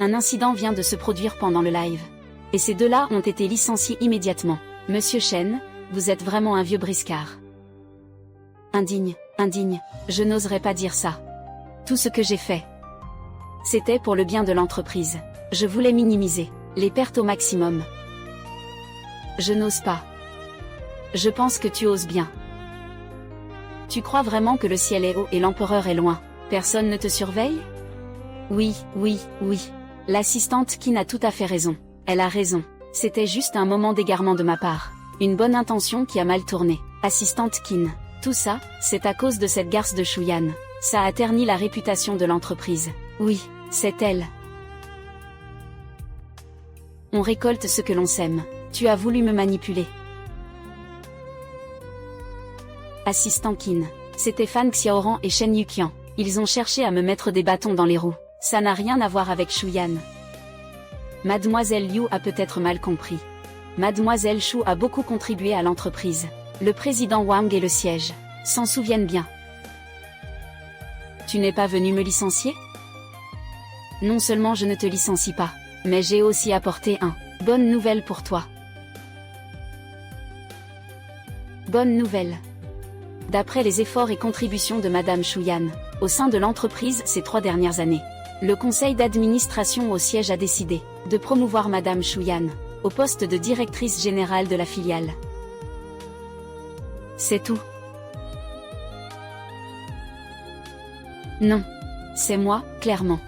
Un incident vient de se produire pendant le live. Et ces deux-là ont été licenciés immédiatement. Monsieur Chen, vous êtes vraiment un vieux briscard. Indigne, indigne, je n'oserais pas dire ça. Tout ce que j'ai fait, c'était pour le bien de l'entreprise. Je voulais minimiser les pertes au maximum. Je n'ose pas. Je pense que tu oses bien. Tu crois vraiment que le ciel est haut et l'empereur est loin? Personne ne te surveille? Oui, oui, oui. L'assistante Qin a tout à fait raison. Elle a raison. C'était juste un moment d'égarement de ma part. Une bonne intention qui a mal tourné. Assistante Qin. Tout ça, c'est à cause de cette garce de Shuyan. Ça a terni la réputation de l'entreprise. Oui, c'est elle. On récolte ce que l'on sème. Tu as voulu me manipuler. Assistant Qin. C'était Fan Xiaoran et Shen Yuqian. Ils ont cherché à me mettre des bâtons dans les roues. Ça n'a rien à voir avec Shuyan. Mademoiselle Liu a peut-être mal compris. Mademoiselle Shu a beaucoup contribué à l'entreprise. Le président Wang et le siège s'en souviennent bien. Tu n'es pas venu me licencier? Non seulement je ne te licencie pas, mais j'ai aussi apporté bonne nouvelle pour toi. Bonne nouvelle. D'après les efforts et contributions de Madame Shuyan, au sein de l'entreprise ces 3 dernières années, le conseil d'administration au siège a décidé de promouvoir Madame Shuyan au poste de directrice générale de la filiale. C'est tout. Non. C'est moi, clairement.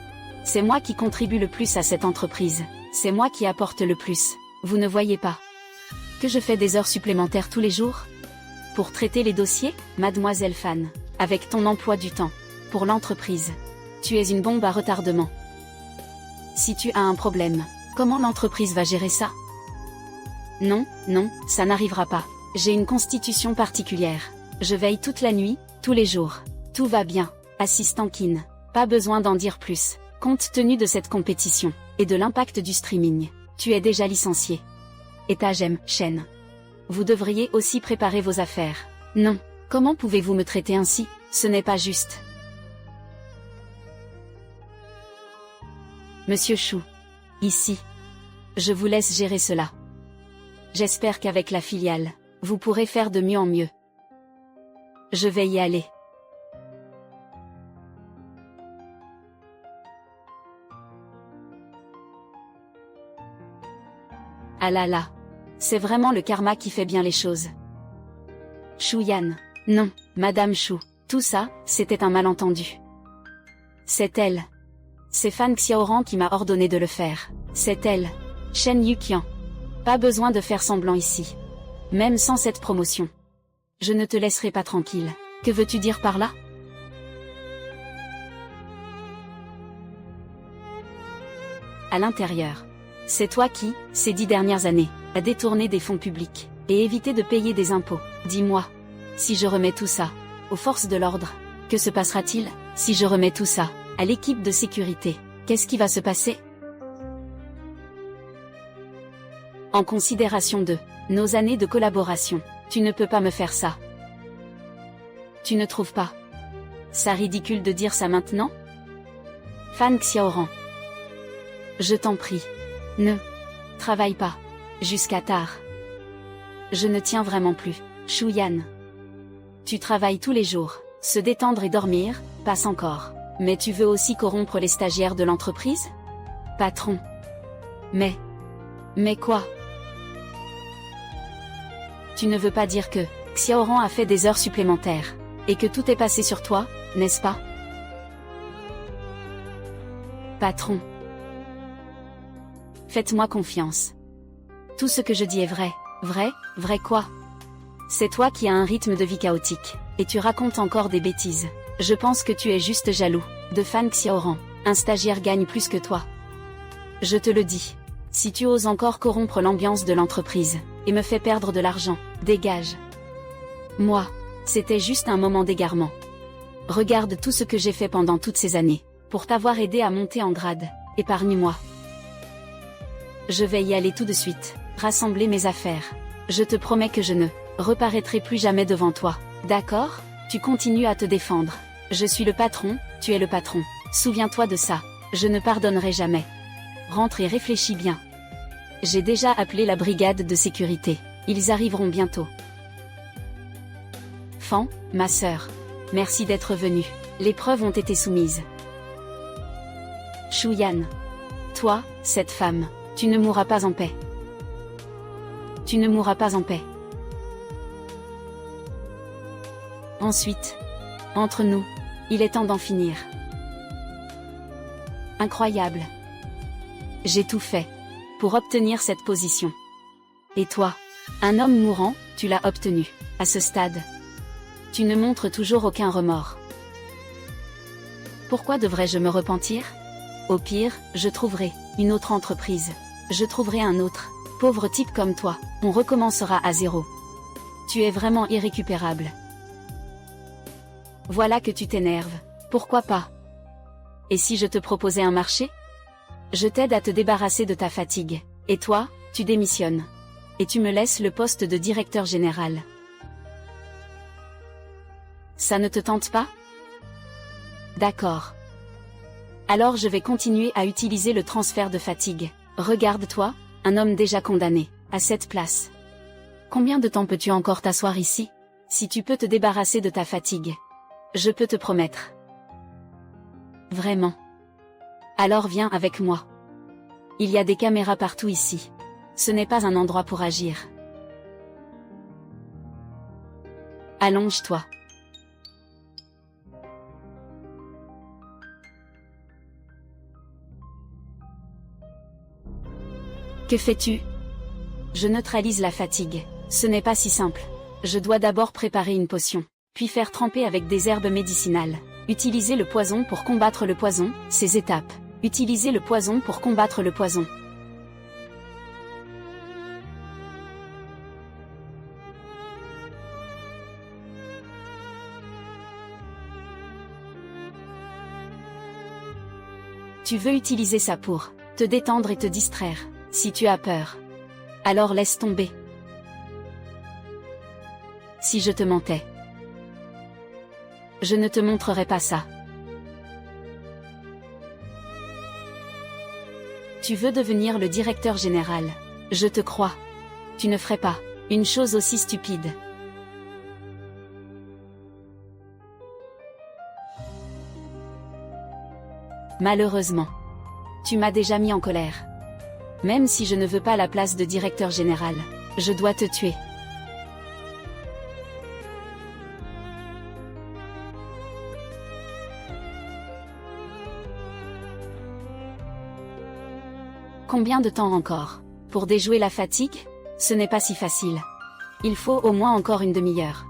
C'est moi qui contribue le plus à cette entreprise. C'est moi qui apporte le plus. Vous ne voyez pas que je fais des heures supplémentaires tous les jours? Pour traiter les dossiers, Mademoiselle Fan, avec ton emploi du temps, pour l'entreprise. Tu es une bombe à retardement. Si tu as un problème, comment l'entreprise va gérer ça? Non, non, ça n'arrivera pas. J'ai une constitution particulière. Je veille toute la nuit, tous les jours. Tout va bien, assistant Qin. Pas besoin d'en dire plus. Compte tenu de cette compétition, et de l'impact du streaming, tu es déjà licencié. Étagem, Shen. Vous devriez aussi préparer vos affaires. Non, comment pouvez-vous me traiter ainsi? Ce n'est pas juste. Monsieur Shu. Ici. Je vous laisse gérer cela. J'espère qu'avec la filiale, vous pourrez faire de mieux en mieux. Je vais y aller. Ah là là. C'est vraiment le karma qui fait bien les choses. Shuyan. Non, Madame Shu. Tout ça, c'était un malentendu. C'est elle. C'est Fan Xiaoran qui m'a ordonné de le faire. C'est elle. Shen Yuqian. Pas besoin de faire semblant ici. Même sans cette promotion. Je ne te laisserai pas tranquille. Que veux-tu dire par là? À l'intérieur. C'est toi qui, ces 10 dernières années, a détourné des fonds publics, et évité de payer des impôts. Dis-moi. Si je remets tout ça aux forces de l'ordre, que se passera-t-il? Si je remets tout ça à l'équipe de sécurité, qu'est-ce qui va se passer? En considération de nos années de collaboration, tu ne peux pas me faire ça. Tu ne trouves pas ça ridicule de dire ça maintenant? Fan Xiaoran. Je t'en prie. Ne travaille pas jusqu'à tard. Je ne tiens vraiment plus. Shuyan. Tu travailles tous les jours. Se détendre et dormir, passe encore. Mais tu veux aussi corrompre les stagiaires de l'entreprise? Patron. Mais quoi? Tu ne veux pas dire que Xiaoran a fait des heures supplémentaires, et que tout est passé sur toi, n'est-ce pas? Faites-moi confiance. Tout ce que je dis est vrai. Vrai? Vrai quoi? C'est toi qui as un rythme de vie chaotique. Et tu racontes encore des bêtises. Je pense que tu es juste jaloux. De Fan Xiaoran. Un stagiaire gagne plus que toi. Je te le dis. Si tu oses encore corrompre l'ambiance de l'entreprise, et me fais perdre de l'argent, dégage. Moi, c'était juste un moment d'égarement. Regarde tout ce que j'ai fait pendant toutes ces années, pour t'avoir aidé à monter en grade. Épargne-moi. Je vais y aller tout de suite, rassembler mes affaires. Je te promets que je ne reparaîtrai plus jamais devant toi. D'accord? Tu continues à te défendre. Je suis le patron, tu es le patron. Souviens-toi de ça. Je ne pardonnerai jamais. Rentre et réfléchis bien. J'ai déjà appelé la brigade de sécurité. Ils arriveront bientôt. Fan, ma sœur. Merci d'être venue. Les preuves ont été soumises. Shuyan. Toi, cette femme, tu ne mourras pas en paix. Tu ne mourras pas en paix. Ensuite, entre nous, il est temps d'en finir. Incroyable. J'ai tout fait pour obtenir cette position. Et toi, un homme mourant, tu l'as obtenu. À ce stade, tu ne montres toujours aucun remords. Pourquoi devrais-je me repentir? Au pire, je trouverai une autre entreprise. Je trouverai un autre pauvre type comme toi. On recommencera à zéro. Tu es vraiment irrécupérable. Voilà que tu t'énerves. Pourquoi pas? Et si je te proposais un marché? Je t'aide à te débarrasser de ta fatigue. Et toi, tu démissionnes. Et tu me laisses le poste de directeur général. Ça ne te tente pas? D'accord. Alors je vais continuer à utiliser le transfert de fatigue. Regarde-toi, un homme déjà condamné, à cette place. Combien de temps peux-tu encore t'asseoir ici? Si tu peux te débarrasser de ta fatigue, je peux te promettre. Vraiment. Alors viens avec moi. Il y a des caméras partout ici. Ce n'est pas un endroit pour agir. Allonge-toi. Que fais-tu? Je neutralise la fatigue. Ce n'est pas si simple. Je dois d'abord préparer une potion, puis faire tremper avec des herbes médicinales. Utiliser le poison pour combattre le poison, ces étapes. Utiliser le poison pour combattre le poison. Tu veux utiliser ça pour te détendre et te distraire. Si tu as peur, alors laisse tomber. Si je te mentais, je ne te montrerai pas ça. Tu veux devenir le directeur général. Je te crois. Tu ne ferais pas une chose aussi stupide. Malheureusement, tu m'as déjà mis en colère. Même si je ne veux pas la place de directeur général, je dois te tuer. Combien de temps encore? Pour déjouer la fatigue? Ce n'est pas si facile. Il faut au moins encore une demi-heure.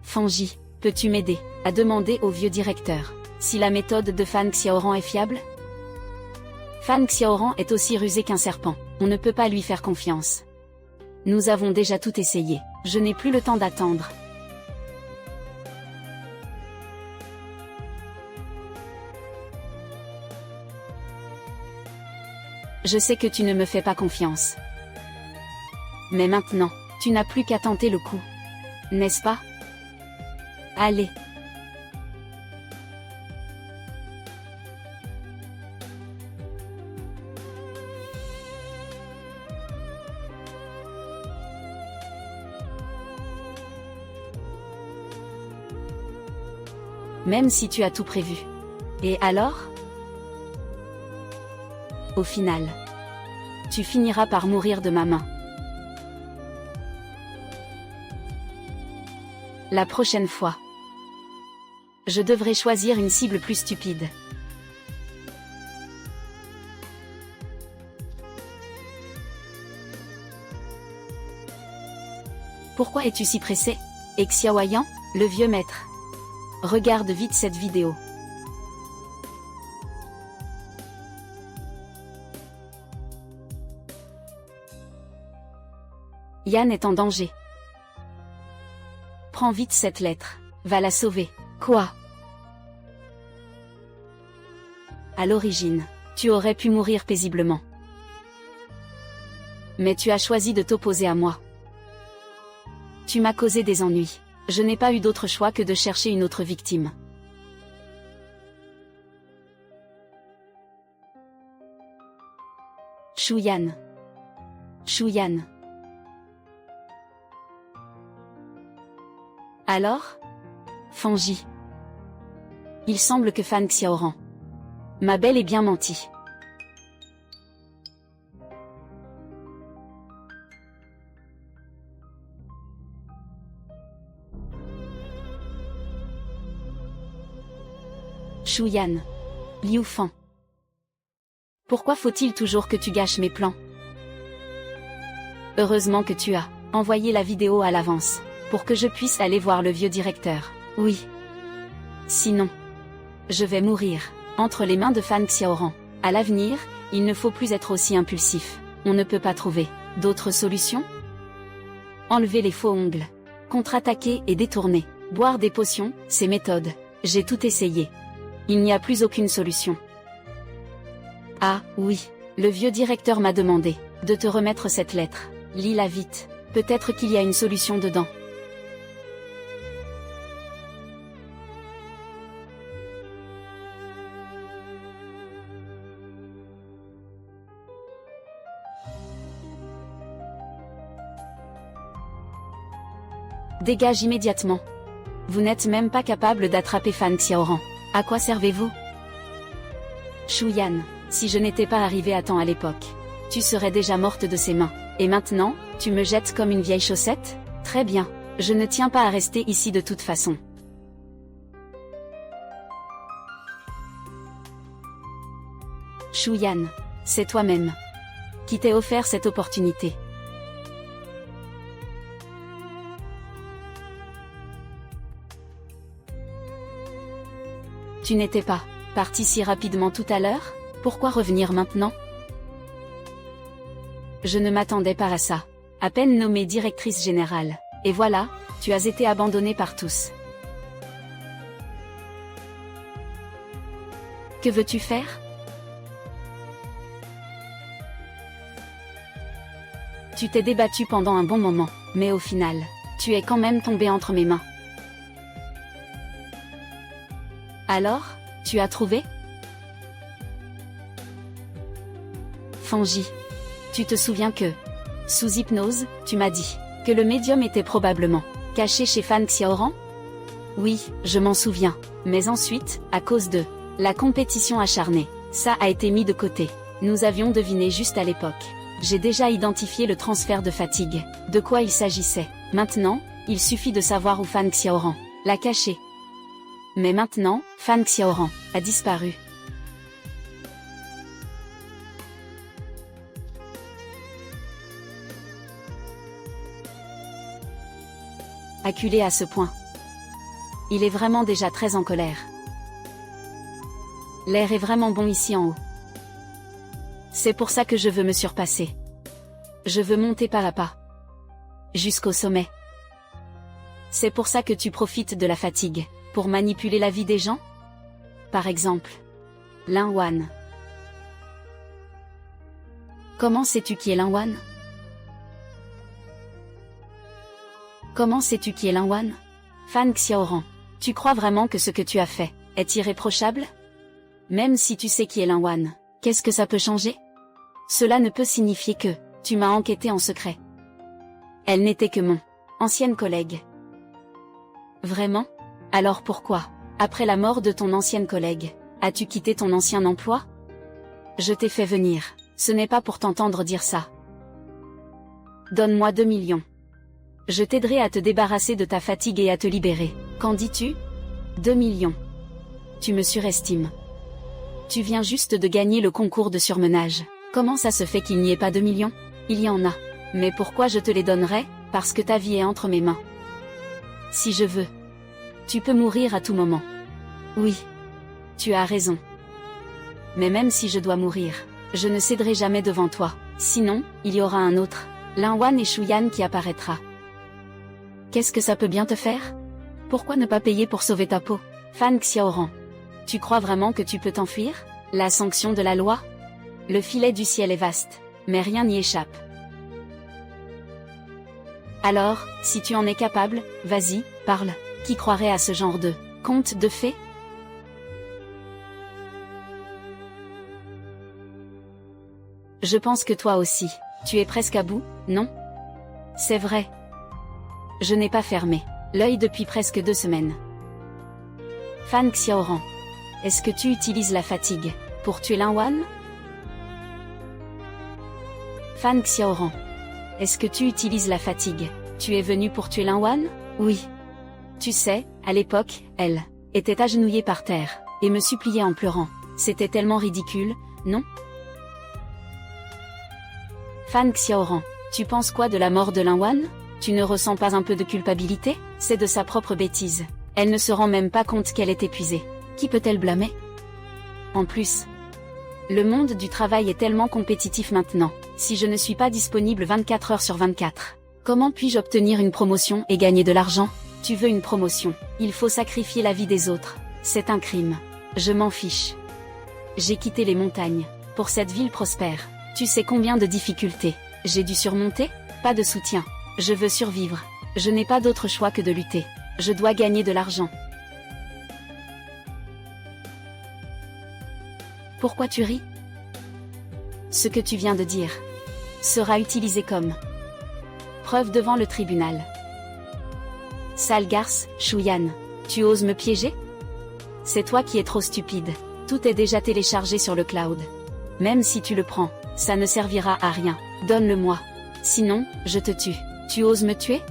Fanji, peux-tu m'aider à demander au vieux directeur si la méthode de Fan Xiaoran est fiable? Fan Xiaoran est aussi rusé qu'un serpent. On ne peut pas lui faire confiance. Nous avons déjà tout essayé. Je n'ai plus le temps d'attendre. Je sais que tu ne me fais pas confiance. Mais maintenant, tu n'as plus qu'à tenter le coup. N'est-ce pas? Allez. Même si tu as tout prévu. Et alors? Au final, tu finiras par mourir de ma main. La prochaine fois, je devrais choisir une cible plus stupide. Pourquoi es-tu si pressé? Xiaoyan, le vieux maître. Regarde vite cette vidéo. Yan est en danger. Prends vite cette lettre. Va la sauver. Quoi? À l'origine, tu aurais pu mourir paisiblement. Mais tu as choisi de t'opposer à moi. Tu m'as causé des ennuis. Je n'ai pas eu d'autre choix que de chercher une autre victime. Shuyan. Shuyan. Alors? Fanji. Il semble que Fan Xiaoran m'a bel et bien menti. Shuyan. Liu Fan. Pourquoi faut-il toujours que tu gâches mes plans? Heureusement que tu as envoyé la vidéo à l'avance, pour que je puisse aller voir le vieux directeur. Oui. Sinon, je vais mourir entre les mains de Fan Xiaoran. À l'avenir, il ne faut plus être aussi impulsif. On ne peut pas trouver d'autres solutions? Enlever les faux ongles, contre-attaquer et détourner, boire des potions, ces méthodes. J'ai tout essayé. Il n'y a plus aucune solution. Ah, oui, le vieux directeur m'a demandé de te remettre cette lettre. Lis-la vite, peut-être qu'il y a une solution dedans. Dégage immédiatement. Vous n'êtes même pas capable d'attraper Fan Xiaoran. À quoi servez-vous? Shuyan, si je n'étais pas arrivé à temps à l'époque, tu serais déjà morte de ses mains. Et maintenant, tu me jettes comme une vieille chaussette? Très bien, je ne tiens pas à rester ici de toute façon. Shuyan, c'est toi-même qui t'es offert cette opportunité. Tu n'étais pas parti si rapidement tout à l'heure? Pourquoi revenir maintenant? Je ne m'attendais pas à ça. À peine nommée directrice générale. Et voilà, tu as été abandonnée par tous. Que veux-tu faire? Tu t'es débattu pendant un bon moment, mais au final, tu es quand même tombé entre mes mains. Alors, tu as trouvé? Fanji. Tu te souviens que, sous hypnose, tu m'as dit que le médium était probablement caché chez Fan Xiaoran? Oui, je m'en souviens. Mais ensuite, à cause de la compétition acharnée, ça a été mis de côté. Nous avions deviné juste à l'époque. J'ai déjà identifié le transfert de fatigue. De quoi il s'agissait. Maintenant, il suffit de savoir où Fan Xiaoran l'a caché. Mais maintenant, Fan Xiaoran a disparu. Acculé à ce point. Il est vraiment déjà très en colère. L'air est vraiment bon ici en haut. C'est pour ça que je veux me surpasser. Je veux monter pas à pas. Jusqu'au sommet. C'est pour ça que tu profites de la fatigue. Pour manipuler la vie des gens? Par exemple, Lin Wan. Comment sais-tu qui est Lin Wan? Comment sais-tu qui est Lin Wan? Fan Xiaoran, tu crois vraiment que ce que tu as fait est irréprochable? Même si tu sais qui est Lin Wan, qu'est-ce que ça peut changer? Cela ne peut signifier que tu m'as enquêté en secret. Elle n'était que mon ancienne collègue. Vraiment? Alors pourquoi, après la mort de ton ancienne collègue, as-tu quitté ton ancien emploi? Je t'ai fait venir, ce n'est pas pour t'entendre dire ça. Donne-moi 2 millions. Je t'aiderai à te débarrasser de ta fatigue et à te libérer. Qu'en dis-tu? 2 millions. Tu me surestimes. Tu viens juste de gagner le concours de surmenage. Comment ça se fait qu'il n'y ait pas 2 millions? Il y en a. Mais pourquoi je te les donnerais? Parce que ta vie est entre mes mains. Si je veux. Tu peux mourir à tout moment. Oui. Tu as raison. Mais même si je dois mourir, je ne céderai jamais devant toi. Sinon, il y aura un autre, Lin-Wan et Shu-Yan qui apparaîtra. Qu'est-ce que ça peut bien te faire? Pourquoi ne pas payer pour sauver ta peau? Fan Xiaoran. Tu crois vraiment que tu peux t'enfuir? La sanction de la loi? Le filet du ciel est vaste, mais rien n'y échappe. Alors, si tu en es capable, vas-y, parle. Qui croirait à ce genre de conte de fées? Je pense que toi aussi, tu es presque à bout, non? C'est vrai. Je n'ai pas fermé l'œil depuis presque 2 semaines. Fan Xiaoran. Est-ce que tu utilises la fatigue pour tuer Lin-Wan? Fan Xiaoran. Est-ce que tu utilises la fatigue? Tu es venu pour tuer Lin-Wan? Oui. Tu sais, à l'époque, elle était agenouillée par terre et me suppliait en pleurant. C'était tellement ridicule, non? Fan Xiaoran. Tu penses quoi de la mort de Lin-Wan? Tu ne ressens pas un peu de culpabilité? C'est de sa propre bêtise. Elle ne se rend même pas compte qu'elle est épuisée. Qui peut-elle blâmer? En plus, le monde du travail est tellement compétitif maintenant. Si je ne suis pas disponible 24 heures sur 24, comment puis-je obtenir une promotion et gagner de l'argent? Tu veux une promotion, il faut sacrifier la vie des autres. C'est un crime. Je m'en fiche. J'ai quitté les montagnes pour cette ville prospère. Tu sais combien de difficultés j'ai dû surmonter? Pas de soutien. Je veux survivre. Je n'ai pas d'autre choix que de lutter. Je dois gagner de l'argent. Pourquoi tu ris? Ce que tu viens de dire sera utilisé comme preuve devant le tribunal. Sale garce, Shu-Yan. Tu oses me piéger? C'est toi qui es trop stupide. Tout est déjà téléchargé sur le cloud. Même si tu le prends, ça ne servira à rien. Donne-le-moi. Sinon, je te tue. Tu oses me tuer?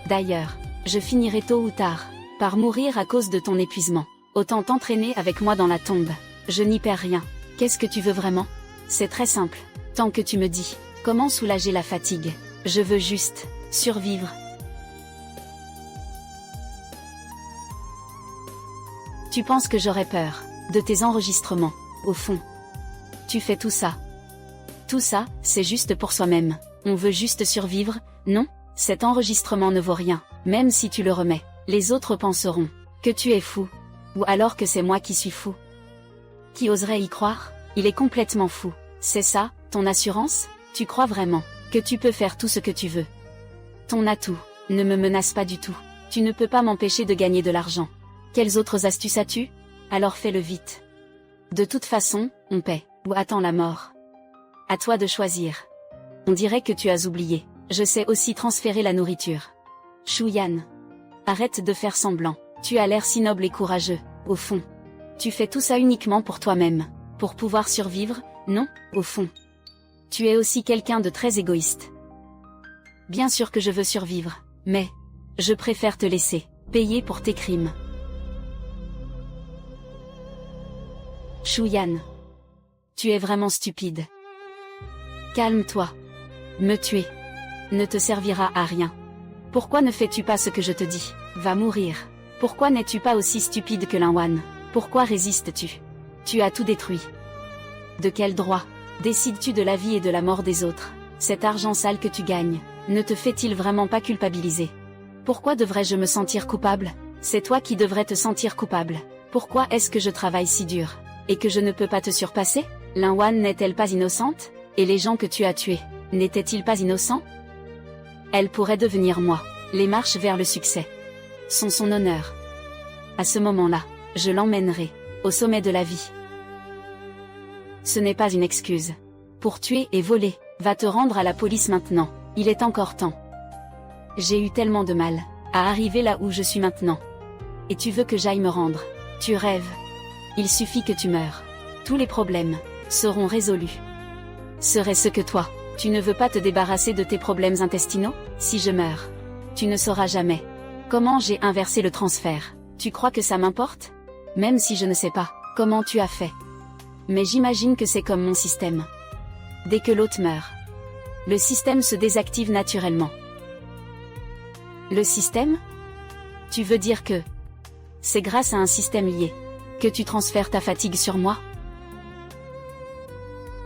D'ailleurs, je finirai tôt ou tard par mourir à cause de ton épuisement. Autant t'entraîner avec moi dans la tombe. Je n'y perds rien. Qu'est-ce que tu veux vraiment? C'est très simple. Tant que tu me dis comment soulager la fatigue, je veux juste survivre. Tu penses que j'aurais peur de tes enregistrements? Au fond, tu fais tout ça. Tout ça, c'est juste pour soi-même. On veut juste survivre, non? Cet enregistrement ne vaut rien. Même si tu le remets, les autres penseront que tu es fou. Ou alors que c'est moi qui suis fou. Qui oserait y croire? Il est complètement fou. C'est ça, ton assurance? Tu crois vraiment que tu peux faire tout ce que tu veux? Ton atout ne me menace pas du tout. Tu ne peux pas m'empêcher de gagner de l'argent. Quelles autres astuces as-tu? Alors fais-le vite. De toute façon, on paie, ou attend la mort. À toi de choisir. On dirait que tu as oublié. Je sais aussi transférer la nourriture. Shu-Yan. Arrête de faire semblant. Tu as l'air si noble et courageux, au fond. Tu fais tout ça uniquement pour toi-même. Pour pouvoir survivre, non, au fond. Tu es aussi quelqu'un de très égoïste. Bien sûr que je veux survivre, mais je préfère te laisser payer pour tes crimes. Shu-Yan. Tu es vraiment stupide. Calme-toi. Me tuer ne te servira à rien. Pourquoi ne fais-tu pas ce que je te dis? Va mourir. Pourquoi n'es-tu pas aussi stupide que Lin-Wan? Pourquoi résistes-tu? Tu as tout détruit. De quel droit décides-tu de la vie et de la mort des autres? Cet argent sale que tu gagnes ne te fait-il vraiment pas culpabiliser? Pourquoi devrais-je me sentir coupable? C'est toi qui devrais te sentir coupable. Pourquoi est-ce que je travaille si dur et que je ne peux pas te surpasser? Lin-Wan n'est-elle pas innocente? Et les gens que tu as tués, n'étaient-ils pas innocents? Elle pourrait devenir moi. Les marches vers le succès sont son honneur. À ce moment-là, je l'emmènerai au sommet de la vie. Ce n'est pas une excuse pour tuer et voler. Va te rendre à la police maintenant. Il est encore temps. J'ai eu tellement de mal à arriver là où je suis maintenant. Et tu veux que j'aille me rendre? Tu rêves. Il suffit que tu meures. Tous les problèmes seront résolus. Serait-ce que toi, tu ne veux pas te débarrasser de tes problèmes intestinaux? Si je meurs, Tu ne sauras jamais. Comment j'ai inversé le transfert? Tu crois que ça m'importe? Même si je ne sais pas comment tu as fait. Mais j'imagine que c'est comme mon système. Dès que l'hôte meurt, le système se désactive naturellement. Le système? Tu veux dire que c'est grâce à un système lié que tu transfères ta fatigue sur moi?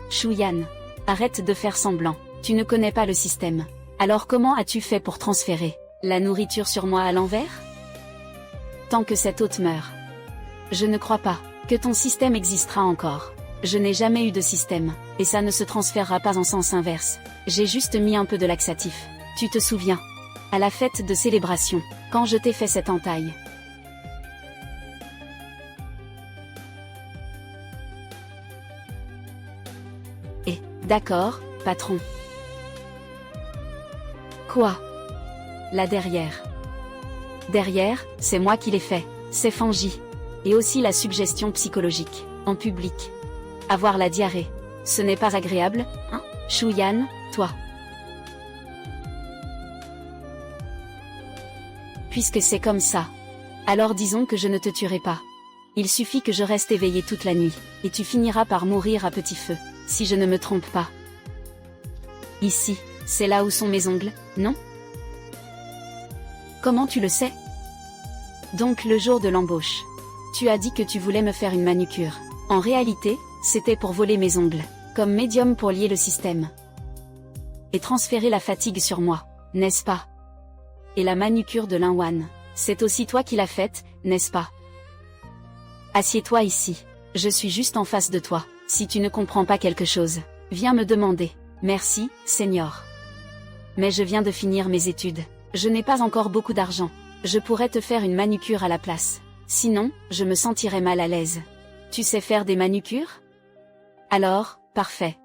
Shuyan, arrête de faire semblant. Tu ne connais pas le système. Alors comment as-tu fait pour transférer la nourriture sur moi à l'envers? Tant que cet hôte meurt, je ne crois pas que ton système existera encore. Je n'ai jamais eu de système, et ça ne se transférera pas en sens inverse. J'ai juste mis un peu de laxatif. Tu te souviens? À la fête de célébration, quand je t'ai fait cette entaille. Et, d'accord, patron. Quoi? Là derrière. Derrière, c'est moi qui l'ai fait, c'est Fangi. Et aussi la suggestion psychologique, en public. Avoir la diarrhée. Ce n'est pas agréable, hein, Shuyan, toi? Puisque c'est comme ça. Alors disons que je ne te tuerai pas. Il suffit que je reste éveillé toute la nuit, et tu finiras par mourir à petit feu, si je ne me trompe pas. Ici, c'est là où sont mes ongles, non? Comment tu le sais? Donc le jour de l'embauche. Tu as dit que tu voulais me faire une manucure. En réalité, c'était pour voler mes ongles, comme médium pour lier le système. Et transférer la fatigue sur moi, n'est-ce pas? Et la manucure de Linwan, c'est aussi toi qui l'as faite, n'est-ce pas? Assieds-toi ici. Je suis juste en face de toi. Si tu ne comprends pas quelque chose, viens me demander. Merci, Seigneur. Mais je viens de finir mes études. Je n'ai pas encore beaucoup d'argent. Je pourrais te faire une manucure à la place. Sinon, je me sentirais mal à l'aise. Tu sais faire des manucures? Alors, parfait.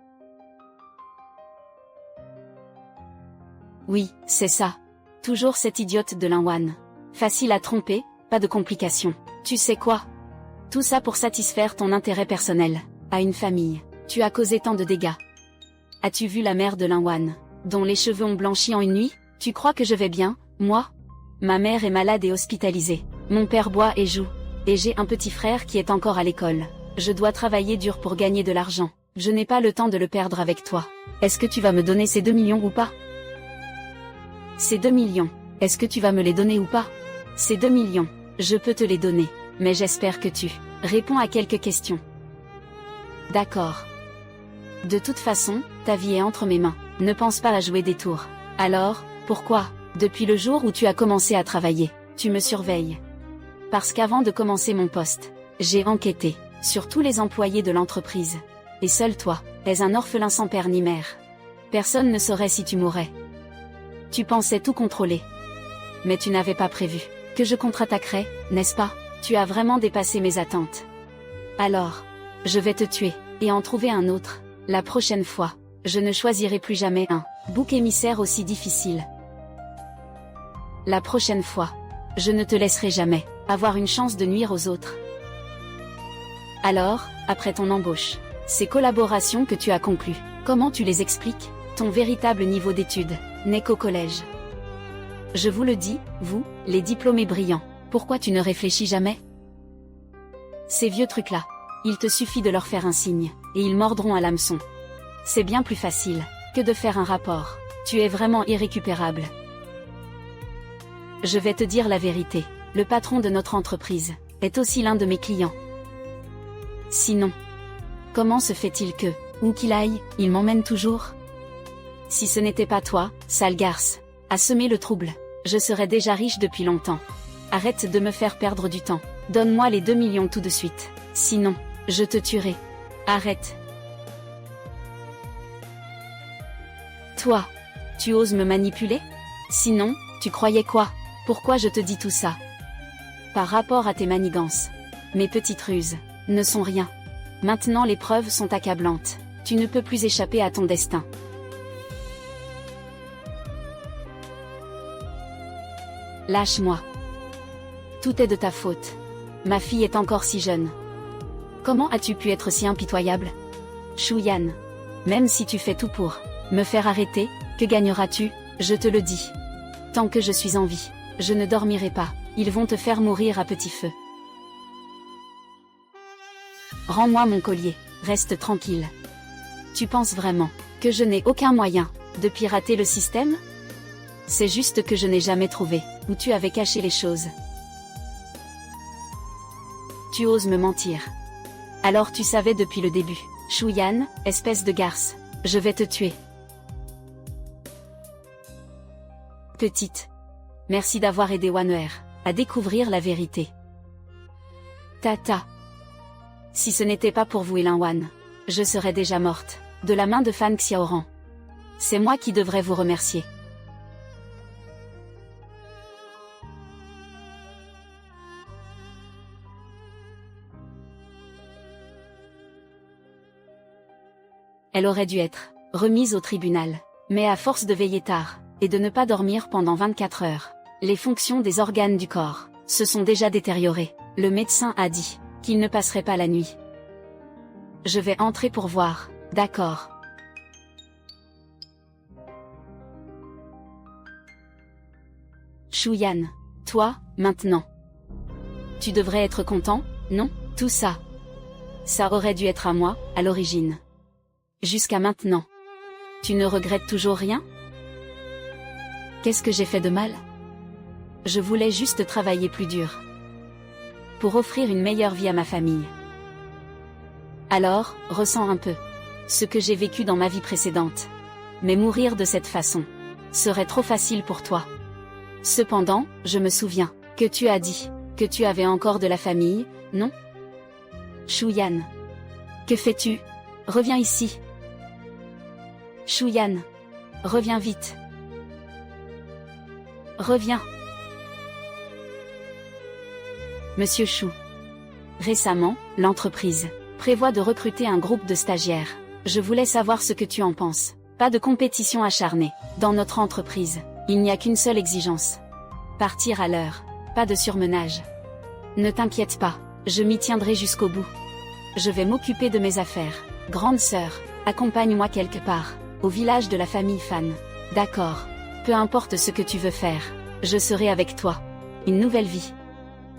Oui, c'est ça. Toujours cette idiote de Linwan. Facile à tromper, pas de complications. Tu sais quoi? Tout ça pour satisfaire ton intérêt personnel. À une famille. Tu as causé tant de dégâts. As-tu vu la mère de Linwan, dont les cheveux ont blanchi en une nuit? Tu crois que je vais bien, moi? Ma mère est malade et hospitalisée. Mon père boit et joue. Et j'ai un petit frère qui est encore à l'école. Je dois travailler dur pour gagner de l'argent. Je n'ai pas le temps de le perdre avec toi. Est-ce que tu vas me donner ces 2 millions ou pas? Ces 2 millions, est-ce que tu vas me les donner ou pas? Ces 2 millions, je peux te les donner. Mais j'espère que tu réponds à quelques questions. D'accord. De toute façon, ta vie est entre mes mains. Ne pense pas à jouer des tours. Alors, pourquoi, depuis le jour où tu as commencé à travailler, tu me surveilles? Parce qu'avant de commencer mon poste, j'ai enquêté sur tous les employés de l'entreprise. Et seul toi, es un orphelin sans père ni mère. Personne ne saurait si tu mourrais. Tu pensais tout contrôler. Mais tu n'avais pas prévu que je contre-attaquerais, n'est-ce pas? Tu as vraiment dépassé mes attentes. Alors, je vais te tuer, et en trouver un autre. La prochaine fois, je ne choisirai plus jamais un bouc émissaire aussi difficile. La prochaine fois, je ne te laisserai jamais avoir une chance de nuire aux autres. Alors, après ton embauche, ces collaborations que tu as conclues, comment tu les expliques? Ton véritable niveau d'études n'est qu'au collège. Je vous le dis, vous, les diplômés brillants, pourquoi tu ne réfléchis jamais? Ces vieux trucs-là, il te suffit de leur faire un signe, et ils mordront à l'hameçon. C'est bien plus facile que de faire un rapport. Tu es vraiment irrécupérable. Je vais te dire la vérité, le patron de notre entreprise est aussi l'un de mes clients. Sinon, comment se fait-il que, où qu'il aille, il m'emmène toujours? Si ce n'était pas toi, sale garce, à semer le trouble, je serais déjà riche depuis longtemps. Arrête de me faire perdre du temps. Donne-moi les 2 millions tout de suite. Sinon, je te tuerai. Arrête. Toi, tu oses me manipuler? Sinon, tu croyais quoi? Pourquoi je te dis tout ça? Par rapport à tes manigances. Mes petites ruses ne sont rien. Maintenant les preuves sont accablantes. Tu ne peux plus échapper à ton destin. Lâche-moi. Tout est de ta faute. Ma fille est encore si jeune. Comment as-tu pu être si impitoyable? Shuyan. Même si tu fais tout pour me faire arrêter, que gagneras-tu? Je te le dis. Tant que je suis en vie, je ne dormirai pas, ils vont te faire mourir à petit feu. Rends-moi mon collier, reste tranquille. Tu penses vraiment que je n'ai aucun moyen de pirater le système? C'est juste que je n'ai jamais trouvé où tu avais caché les choses. Tu oses me mentir. Alors tu savais depuis le début. Shu-Yan, espèce de garce, je vais te tuer. Petite. Merci d'avoir aidé Wan'er à découvrir la vérité. Tata. Si ce n'était pas pour vous Elin Wan, je serais déjà morte, de la main de Fan Xiaoran. C'est moi qui devrais vous remercier. Elle aurait dû être remise au tribunal. Mais à force de veiller tard, et de ne pas dormir pendant 24 heures, les fonctions des organes du corps se sont déjà détériorées. Le médecin a dit qu'il ne passerait pas la nuit. Je vais entrer pour voir, d'accord. Shu-Yan, toi, maintenant. Tu devrais être content, non? Tout ça. Ça aurait dû être à moi, à l'origine. Jusqu'à maintenant. Tu ne regrettes toujours rien? Qu'est-ce que j'ai fait de mal? Je voulais juste travailler plus dur. Pour offrir une meilleure vie à ma famille. Alors, ressens un peu ce que j'ai vécu dans ma vie précédente. Mais mourir de cette façon serait trop facile pour toi. Cependant, je me souviens que tu as dit que tu avais encore de la famille, non? Shu-Yan. Que fais-tu? Reviens ici. Shu-Yan. Reviens vite. Reviens. Monsieur Shu. Récemment, l'entreprise prévoit de recruter un groupe de stagiaires. Je voulais savoir ce que tu en penses. Pas de compétition acharnée. Dans notre entreprise, il n'y a qu'une seule exigence. Partir à l'heure. Pas de surmenage. Ne t'inquiète pas, je m'y tiendrai jusqu'au bout. Je vais m'occuper de mes affaires. Grande sœur, accompagne-moi quelque part, au village de la famille Fan. D'accord. Peu importe ce que tu veux faire, je serai avec toi. Une nouvelle vie.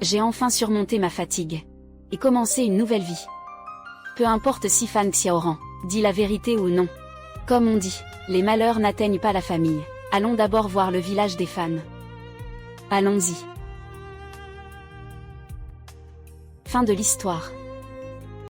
J'ai enfin surmonté ma fatigue. Et commencé une nouvelle vie. Peu importe si Fan Xiaoran dit la vérité ou non. Comme on dit, les malheurs n'atteignent pas la famille. Allons d'abord voir le village des fans. Allons-y. Fin de l'histoire.